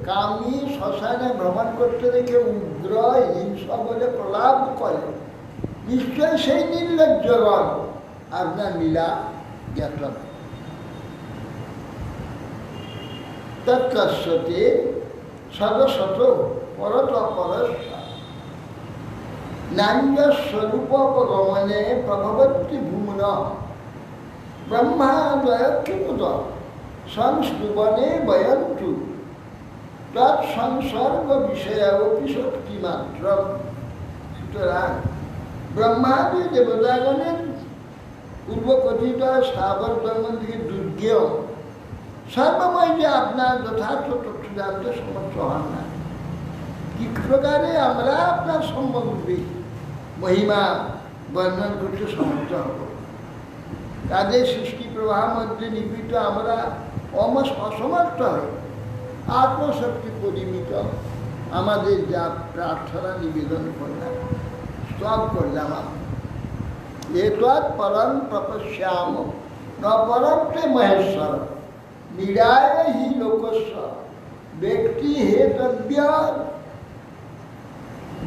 Speaker 1: কামি শ্মশানে ভ্রমণ করতে দেখে উগ্র হিংসা বলে প্রলাপ করে, নিশ্চয় সেই নির্লজ্জগণ আপনার লীলা জ্ঞাত নয়। তৎকর্ষতে সদশত পরত পরস্য নাঞ্জস্বরূপগমনে প্রভবত্তি ভূমন ব্রহ্মাদয়ক্ষিপুত সংস্তুবনে বয়ন্তু তৎসংসর্গ বিষয়াবপি শক্তিমাত্র। সুতরাং ব্রহ্মাদি দেবতাগণের পূর্বকথিত স্থাবর জন্ম থেকে দুর্গেয় সর্বময় যে আপনার যথার্থ তথ্য জানতে সমর্থ হন না, কি প্রকারে আমরা আপনার সম্বন্ধে মহিমা বর্ণন করতে সমর্থ হব? তাদের সৃষ্টি প্রবাহ মধ্যে নিবিত আমরা অসমর্থ হই। আত্মশক্তি পরিমিত আমাদের যা প্রার্থনা নিবেদন করলাম সব করলাম আমি। এতৎ পরম তপস্যাম ন পরমতে মহেশ্বর নিরায় হি লোকস্ব ব্যক্তি হেতব্য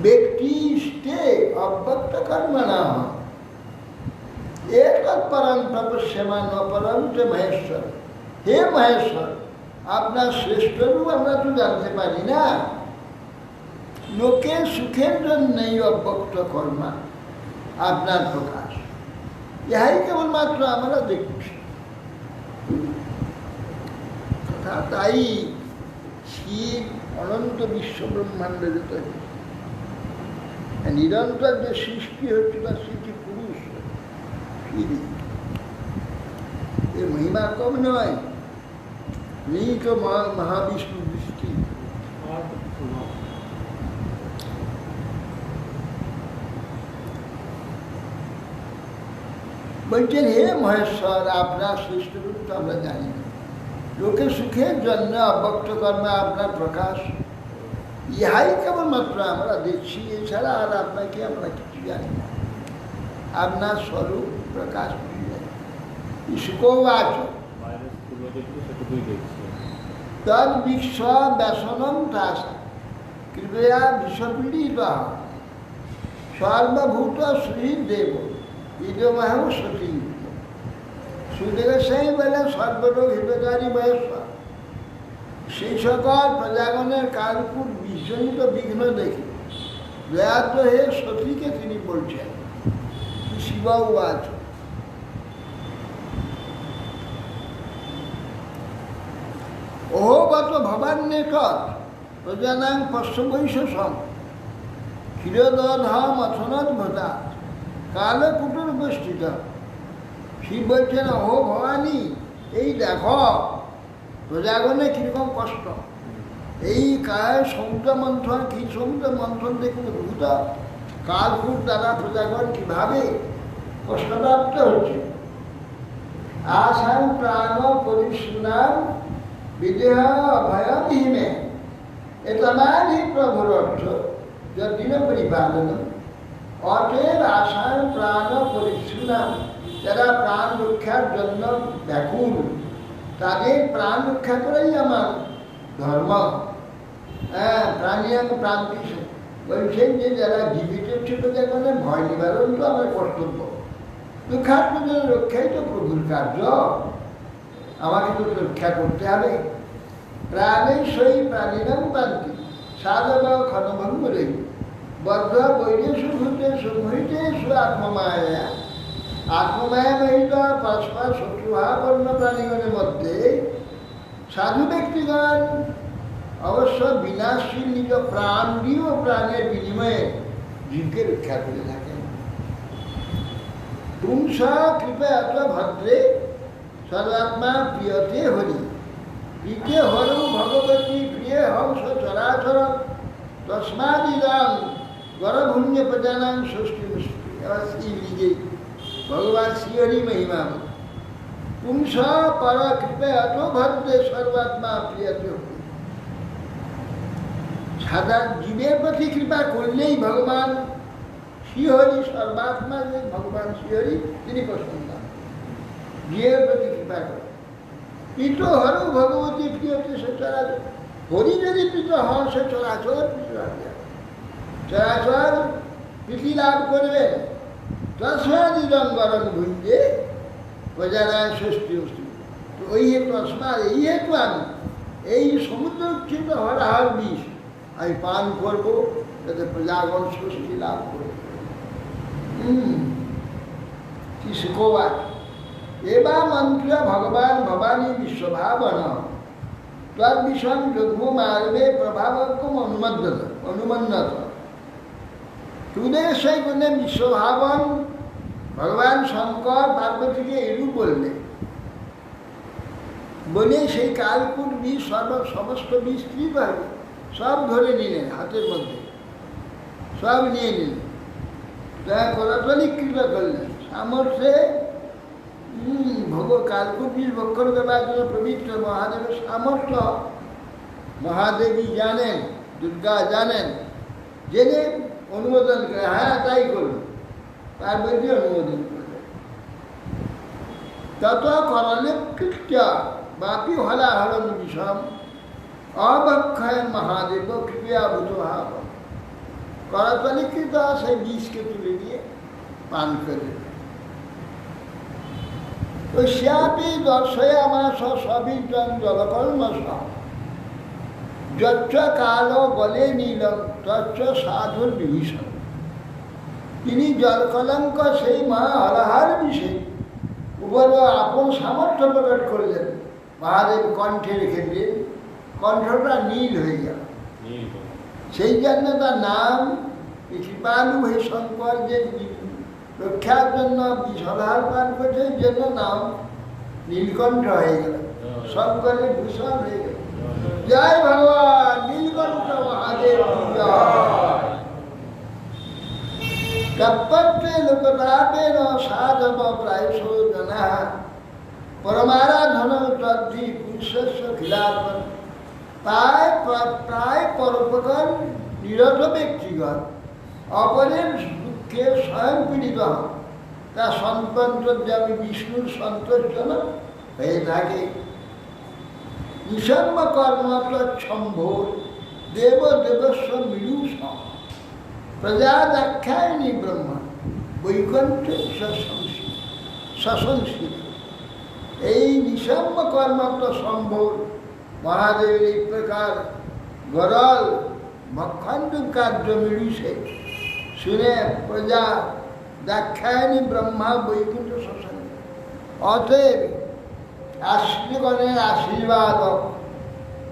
Speaker 1: ব্যক্তিষ্টে অব্যক্ত কর্মণা। এতৎ পরম তপস্যাম ন পরমতে মহেশ্বর। হে মহেশ্বর, আপনার শ্রেষ্ঠ রূপ আমরা তো জানতে পারি না। লোকের সুখের জন্যই অব্যক্ত কর্মা আপনার প্রকাশ, ইহাই কেবলমাত্র আমরা দেখছি। কথা তাই শিব অনন্ত বিশ্ব ব্রহ্মাণ্ডের নিরন্তর যে সৃষ্টি হচ্ছে বা সৃষ্টি পুরুষ শিব, এর মহিমা কম নয়। নেই তো মহাবিষ্ণু দৃষ্টি। বলছেন হে মহেশ্বর, আপনার শ্রেষ্ঠ রূপ তো আমরা জানি না। লোকের সুখের জন্য অব্যক্ত কর্মে আপনার প্রকাশ, ইহাই কেবলমাত্র আমরা দেখছি, এছাড়া আর আপনাকে আমরা কিছু জানি না। আপনার স্বরূপ প্রকাশ সুখবাচ তদ বিশ্ব ব্যসনম তাসা কৃপয়া বিশ্বপীড়িত সর্বভূত সুহৃদেব ইদমহম সতী। সুদেব সেই বলে সর্বরোগ হিতকারী মহেশ্বর, সেই সকল প্রজাগণের কালকুট বিজনিত বিঘ্ন দেখে দয়াত হে সতীকে তিনি বলছেন শিববাচ অহোবত ভবান্যেতৎ প্রজানাং পশ্চবৈশম ক্ষীরদধা মথনদ্ভূতা কালকুটুর উপস্থিত। শিব বলছেন ও ভবানী, এই দেখো প্রজাগণে কীরকম কষ্ট, এই কায় সমুদ্র মন্থন, কি সমুদ্র মন্থন দেখে ভূত কালকুট দ্বারা প্রজাগণ কীভাবে কষ্টপ্রাপ্ত হচ্ছে। আসাম প্রাণ পরিষ্ণাম বিদেহ ভয়বিহীনে এতমানি প্রভুর অর্থ যদিন পরিপালন। অতএব আসার প্রাণ পরিচ্ছন্নাম, যারা প্রাণ রক্ষার জন্য ব্যাকুল, তাদের প্রাণ রক্ষা করাই আমার ধর্ম। হ্যাঁ, প্রাণীয়াং প্রান্তি বলছেন যে যারা জীবিত ছিল যেখানে ভয় নিবারণ তো আমার কর্তব্য, দুঃখাত্মদের রক্ষাই তো প্রভুর কার্য, আমাকে তো রক্ষা করতে হবে। প্রাণের সই প্রাণীরাম প্রান্তি সাধব ক্ষণভঙ্গ রই বদ্ধ বৈদেশু ভূতেষু মহিতেষু আত্মমায়া। আত্মমায়া মহিত পরস্পর শত্রুভাবন্ন প্রাণীগণের মধ্যে সাধু ব্যক্তিগণ অবশ্য বিনাশশীল নিজ প্রাণ দিয়েও প্রাণের বিনিময়ে জীবকে রক্ষা করে থাকেন। পুংস কৃপয়াত ভদ্রে সর্বাত্মা প্রিয়তে হরি প্রীতে হরু ভগবতী প্রিয় হংস চরাচর তস্মাদিদাং গরভুণ্য প্রজানাং ষষ্ঠী মুষ্টি। এবার শ্রী নিজেই ভগবান শ্রীহরি মহিমা পুংস পর কৃপয়াত ভদ্রে সর্বাত্মা প্রিয়ত। সাধারণ জীবের প্রতি কৃপা করলেই ভগবান শ্রীহরি, সর্বাত্মা যে ভগবান শ্রীহরি, তিনি প্রসন্ন। জীবের প্রতি কৃপা করে পিত হর ভগবতী প্রিয়তে সে চরাচর। হরি যদি পিত হন, সে চরাচর প্রীত হবে। চরাচর প্রীতি লাভ করবে। তস্মাদিদঙ্গরণ ভুঞ্জে প্রজারায় ষষ্ঠী অষ্টি। তো ওই হেতু তস্মাদ, এই হেতু আমি এই সমুদ্র উচ্ছিন্ন হরহার বিষ আমি পান করবো, যাতে প্রজাগণ ষষ্ঠী লাভ করবে। কি সুখবাদ। এবার মন্ত্র ভগবান ভবানী বিশ্বভাবন তদ্বিষম যুগ্ম মার্গে প্রভাবকম অনুমন্নত। তুদের সেই গুণে বিশ্বভাবন ভগবান শঙ্কর পার্বতীকে এরূপ বললে, বলে সেই কালকুট বিষ সমস্ত বিষ কি পারবে সব ধরে নিলেন হাতের মধ্যে, সব নিয়ে নিলেন। তা করতলীকৃত করলেন সামর্থ্যে। কালকুট বিষ ভক্ষণ করবার জন্য পবিত্র মহাদেবের সামর্থ্য মহাদেবী জানেন, দুর্গা জানেন, জেনে অনুমোদন করে, হ্যাঁ তাই করুন। পার্বতী অনুমোদন করলেন। তত করলে কৃত্য বাপি হলাহরণ বিষম অবক্ষয় মহাদেব কৃপয়াভূত ভাব। করতলীকৃত সেই বিষকে তুলে দিয়ে পান করে। তস্যাপি দর্শয়ামাস সবিজং জলকল্মষ যচ্চ কাল গলে নীলম তচ্চ সাধুর বিভীষণ। তিনি জলকলঙ্ক সেই মহা হরহার বিষে উপর আপন সামর্থ্য প্রকট করলেন। মহাদেব কণ্ঠে রেখে দিলেন, কণ্ঠটা নীল হয়ে গেল। সেই জন্য তার নাম কৃপালু হে শঙ্কর, যে রক্ষার জন্য বিষধার পান করছে, এই জন্য নাম নীলকণ্ঠ হয়ে গেল, শঙ্করের ভূষণ হয়ে গেল। জয় ভগবান নীলকণ্ঠ মহাদেব। কপটে লোকতাপেন সাধব প্রায়শ জনা পরমারাধন তদ্ধি পুরুষস্য খিলাপন। প্রায় পরোপকার নিরত ব্যক্তিগণ অপরের দুঃখে স্বয়ং পীড়িত হন, তা সন্তোষজনক বিষ্ণুর সন্তোষজনক হয়ে থাকে। নিসম্ম কর্ম তৎসম্ভোর দেব দেবস্ব মিলুষ প্রজা দাক্ষায়ণী ব্রহ্মা বৈকুণ্ঠে সশংসিত। এই নিসম্ম কর্মাত্ম সম্ভব মহাদেবের এই প্রকার গরল ভক্ষণ্ড কার্য মিলুষে শুনে প্রজা দাক্ষায়ণী ব্রহ্মা বৈকুণ্ঠ সশংসিত। অতএব আশ্রিগণের আশীর্বাদ,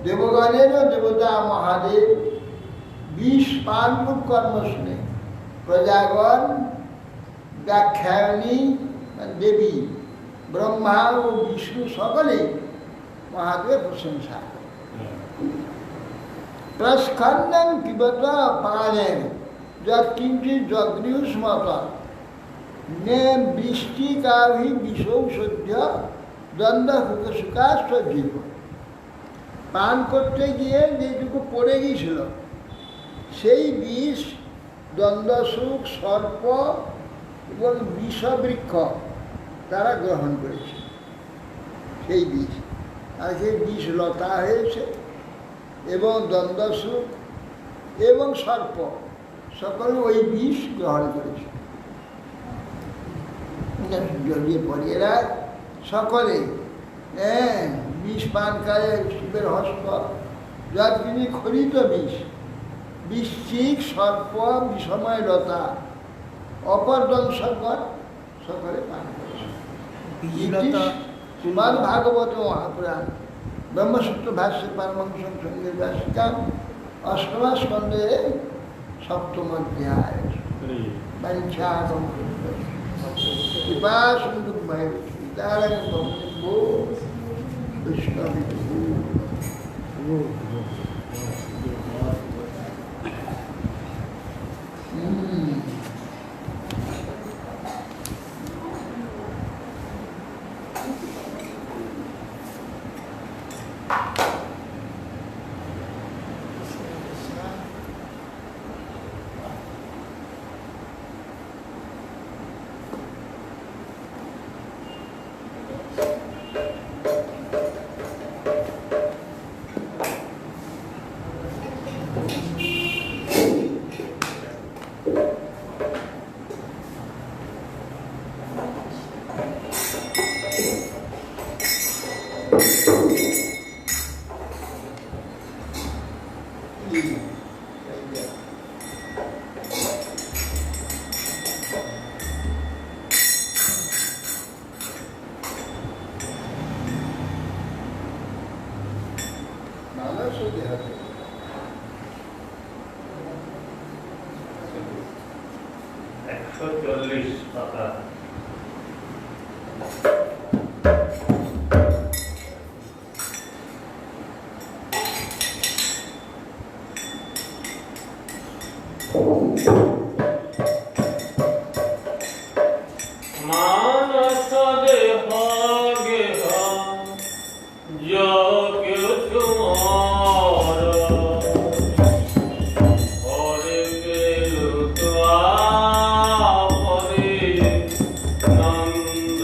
Speaker 1: দেবগণেরও দেবতা মহাদেব বিষ পানরূপ কর্ম শুনে প্রজাগণ দাক্ষায়ণী দেবী ব্রহ্মা ও বিষ্ণু সকলেই মহাদেবের প্রশংসা করে। প্রস্খন্দন কিবত পানেন যৎকিঞ্চিৎ যজ্ঞুষ্মত নে বৃষ্টিকাভি বিষৌষধ্য দ্বন্দ্ব সুখাষ্ট জীব। পান করতে গিয়ে যেটুকু পড়ে গিয়েছিল সেই বিষ দ্বন্দ্বসুখ, সর্প এবং বিষবৃক্ষ তারা গ্রহণ করেছে সেই বিষ। আর সেই বিষ লতা হয়েছে এবং দ্বন্দ্বসুখ এবং সর্প সকলে ওই বিষ গ্রহণ করেছে। জড়িয়ে পড়ে এরা সকলে বিষ পান করে শিবের হস্ত যা তিনি খরিত বিষ, বৃশ্চিক, সর্প, বিষময় লতা, অপরদংশকর সকলে পান করেছে। শ্রীমদ্ ভাগবত মহাপুরাণ ব্রহ্মসূত্র ভাষ্যে পারমহংসং সঙ্গের ভাষ্যিকাম অষ্টম স্কন্ধে সপ্তম অধ্যায়। বাঞ্ছাকম কৃপা সিন্ধু ভয়দারং বৈষ্ণব।
Speaker 2: একশো 40 পাতা। মানস দেহ গেহ যোগ্য তোমার পরে পেলু পরে Nanda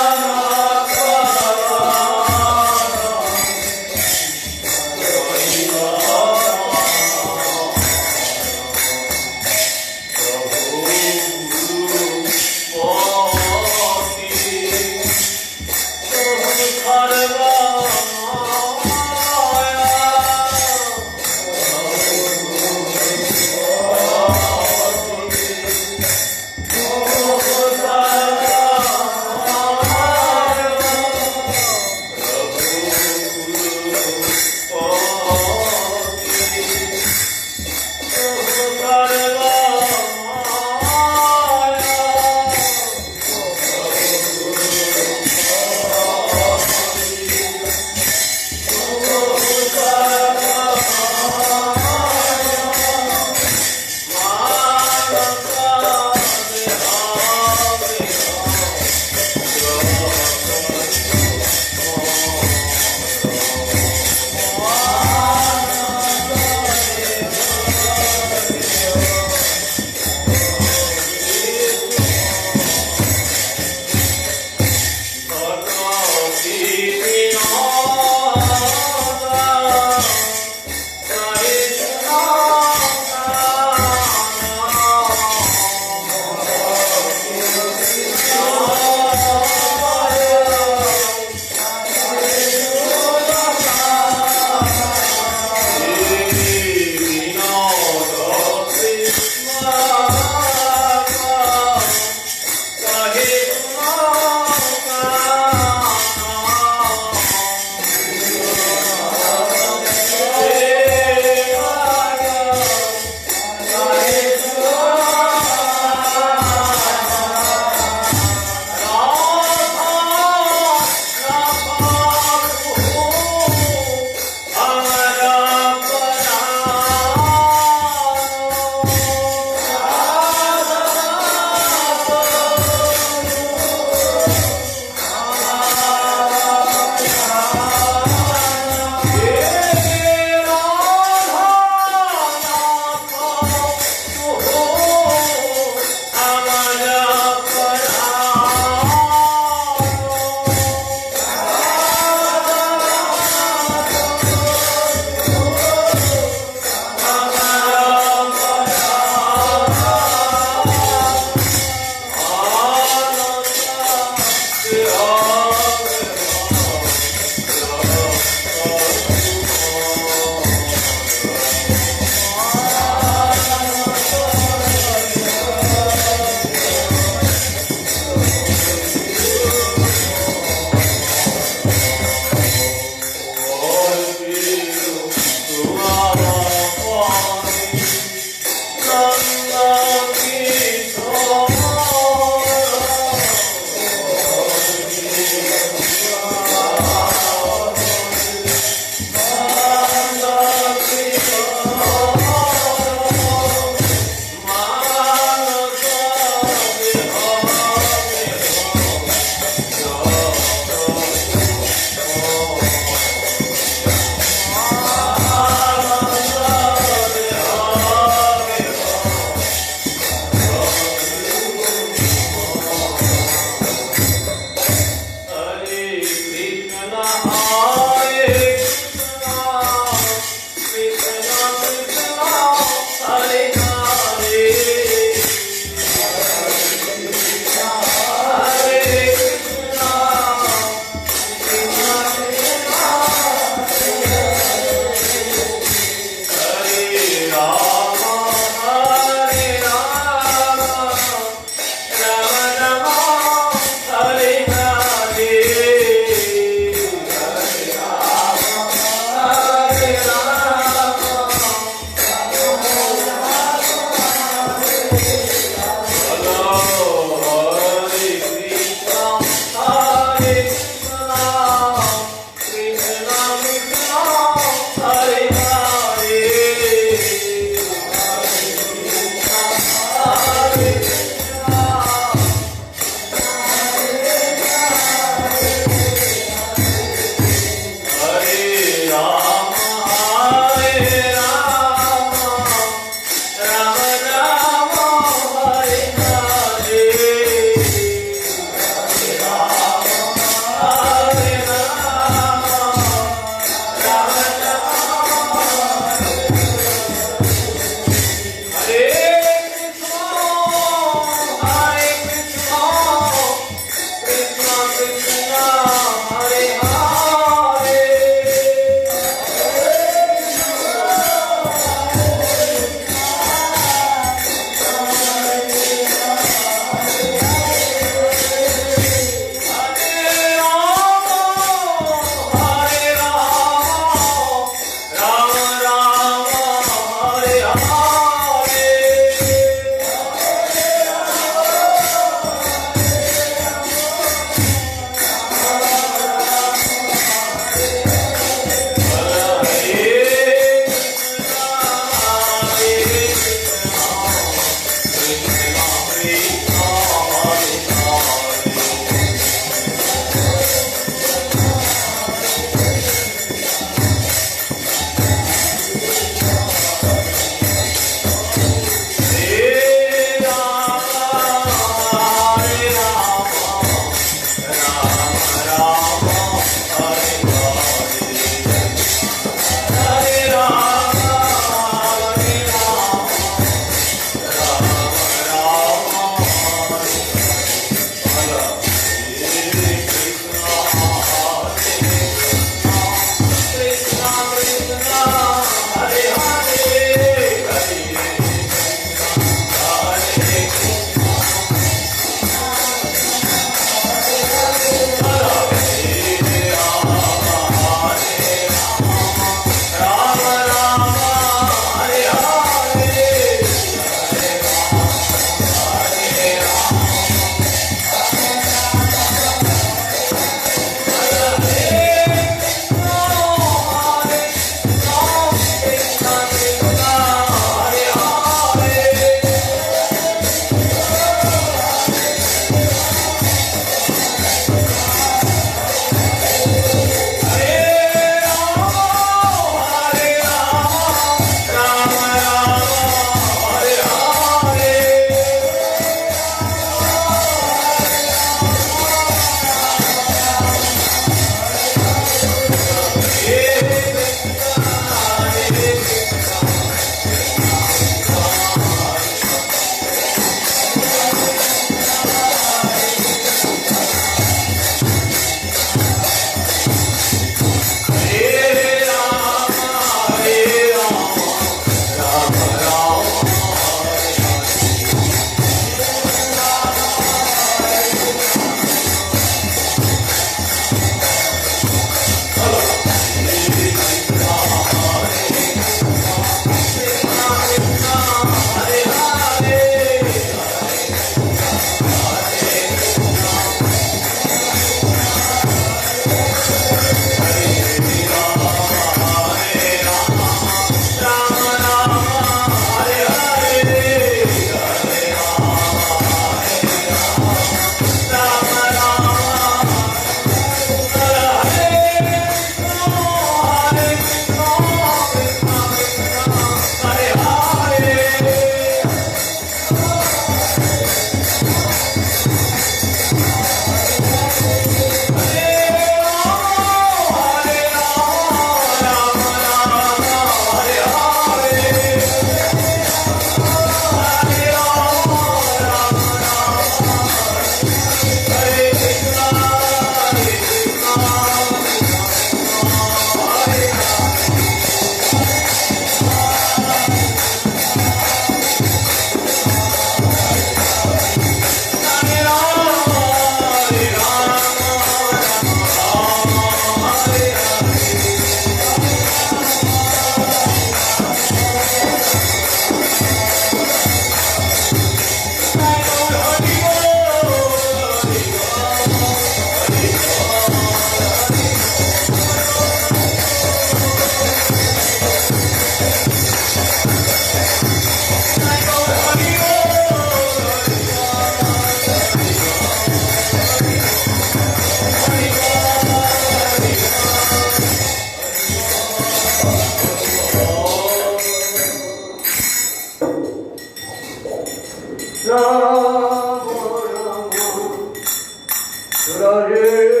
Speaker 5: Hare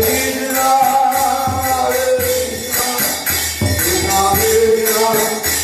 Speaker 5: Krishna, Krishna Krishna,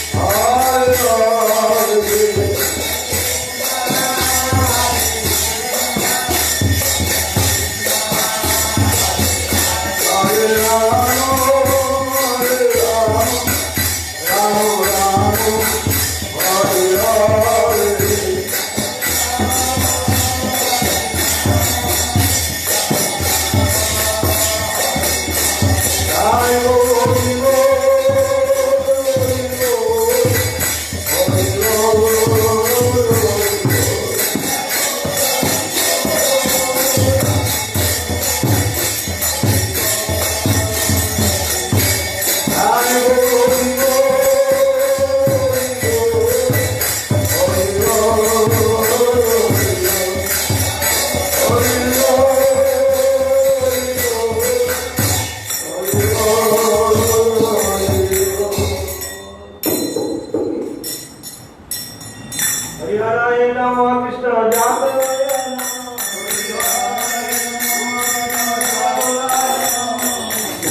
Speaker 5: কৃষ্ণায় নমঃ কৃষ্ণ যাদবায়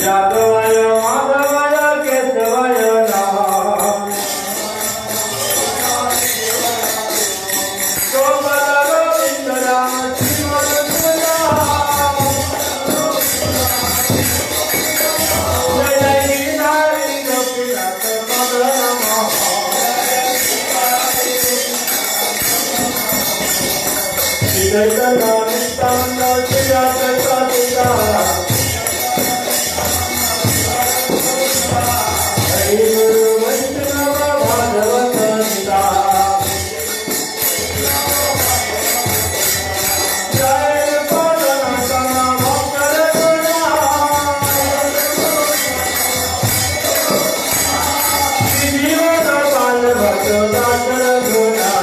Speaker 5: যাদবায় মাধবায় কেশবায় নমঃ গোপাল গোবিন্দ রাম শ্রীমন সুদাম জয় জয় গিরিধারী গোপীনাথ মদন মোহন শ্রী চৈতন্য নিত্যানন্দ শ্রী রাধা সীতারাম हरि गुरु वैष्णव भागवत गीता जय पवन तन भक्तर गुणा जीवन पाल भक्त दासर गुणा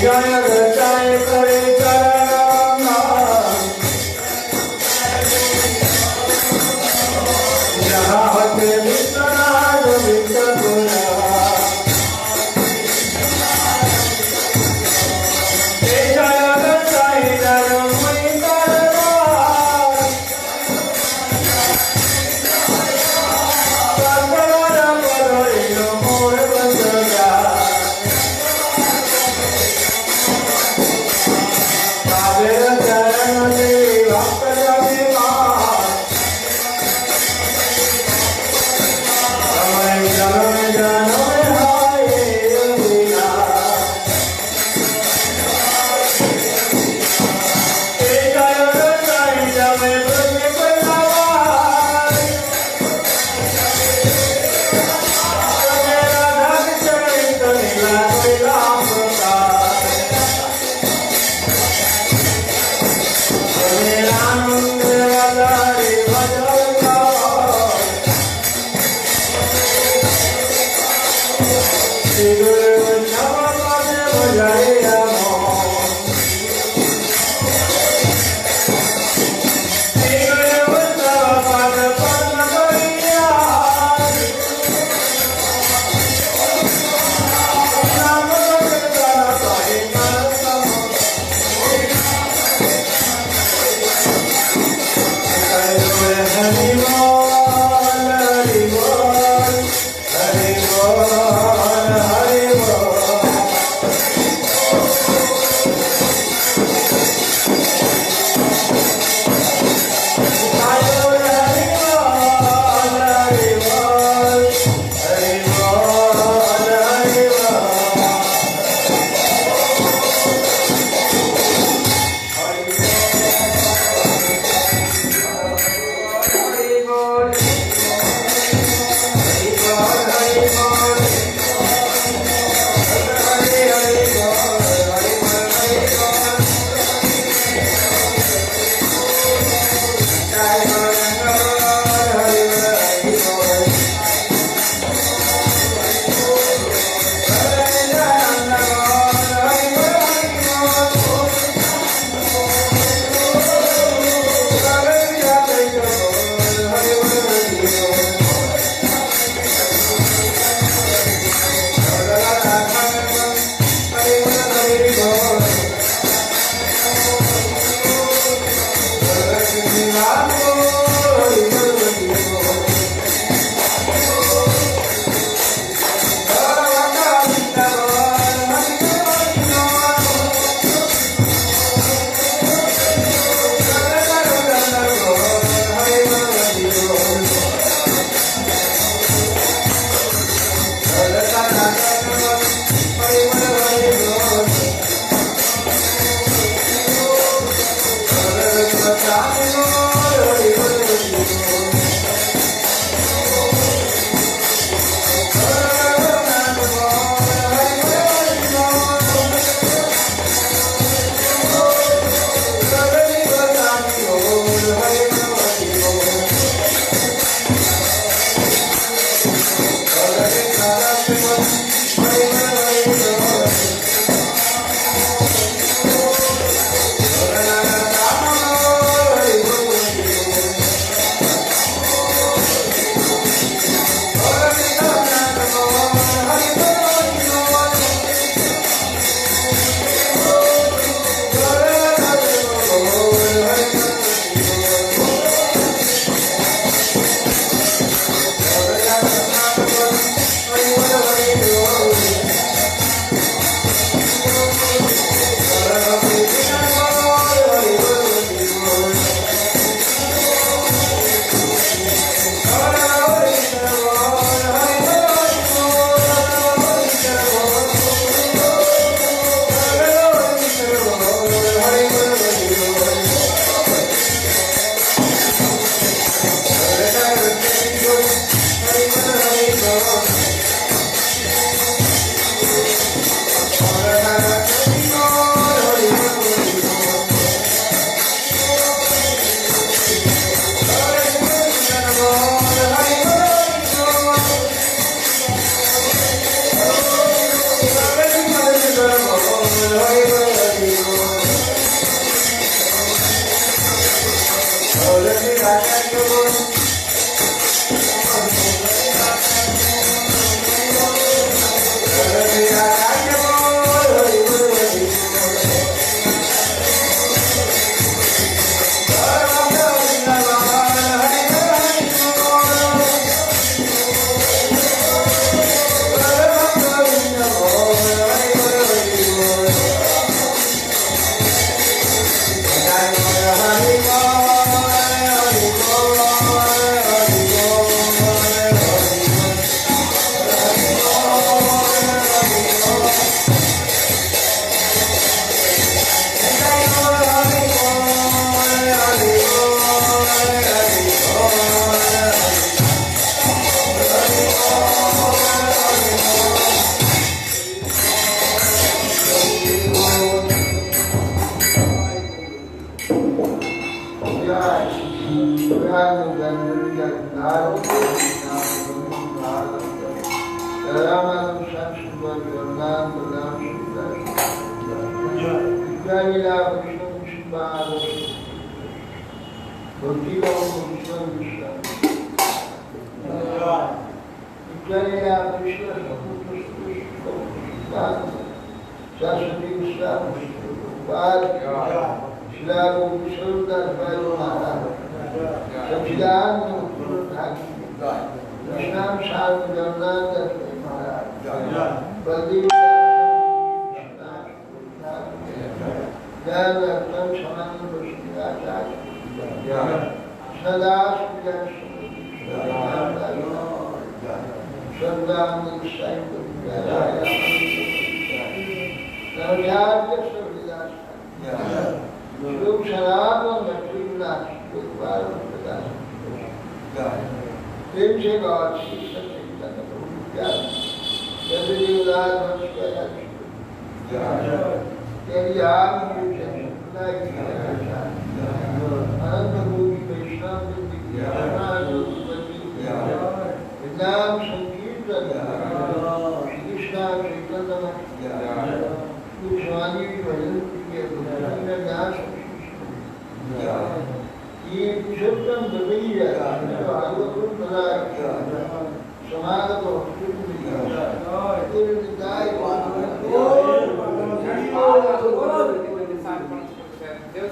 Speaker 5: जय जय करे चरण हते विश्वनाथ विश्वपुरा जय साई धर्मई दरबार भगवान परोइनो मोर बंदगा कावेर चरण दे भक्त जने मान जनम जनम हाय रघुना जय साई जमे ब्रज कलावार मेरा धन चरित लीला लीला प्रकार मेरा आनंद आधारी भजन श्री गुरु नमः जय नमो श्री गुरु पद पद्म करिया नाम कीर्तन करि कर हरि बोल हरि बोल हरि बोल हरि बोल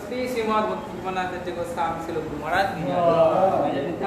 Speaker 6: श्री श्रीमद भक्ति गोस्वामी श्री गुरु महाराज की जय।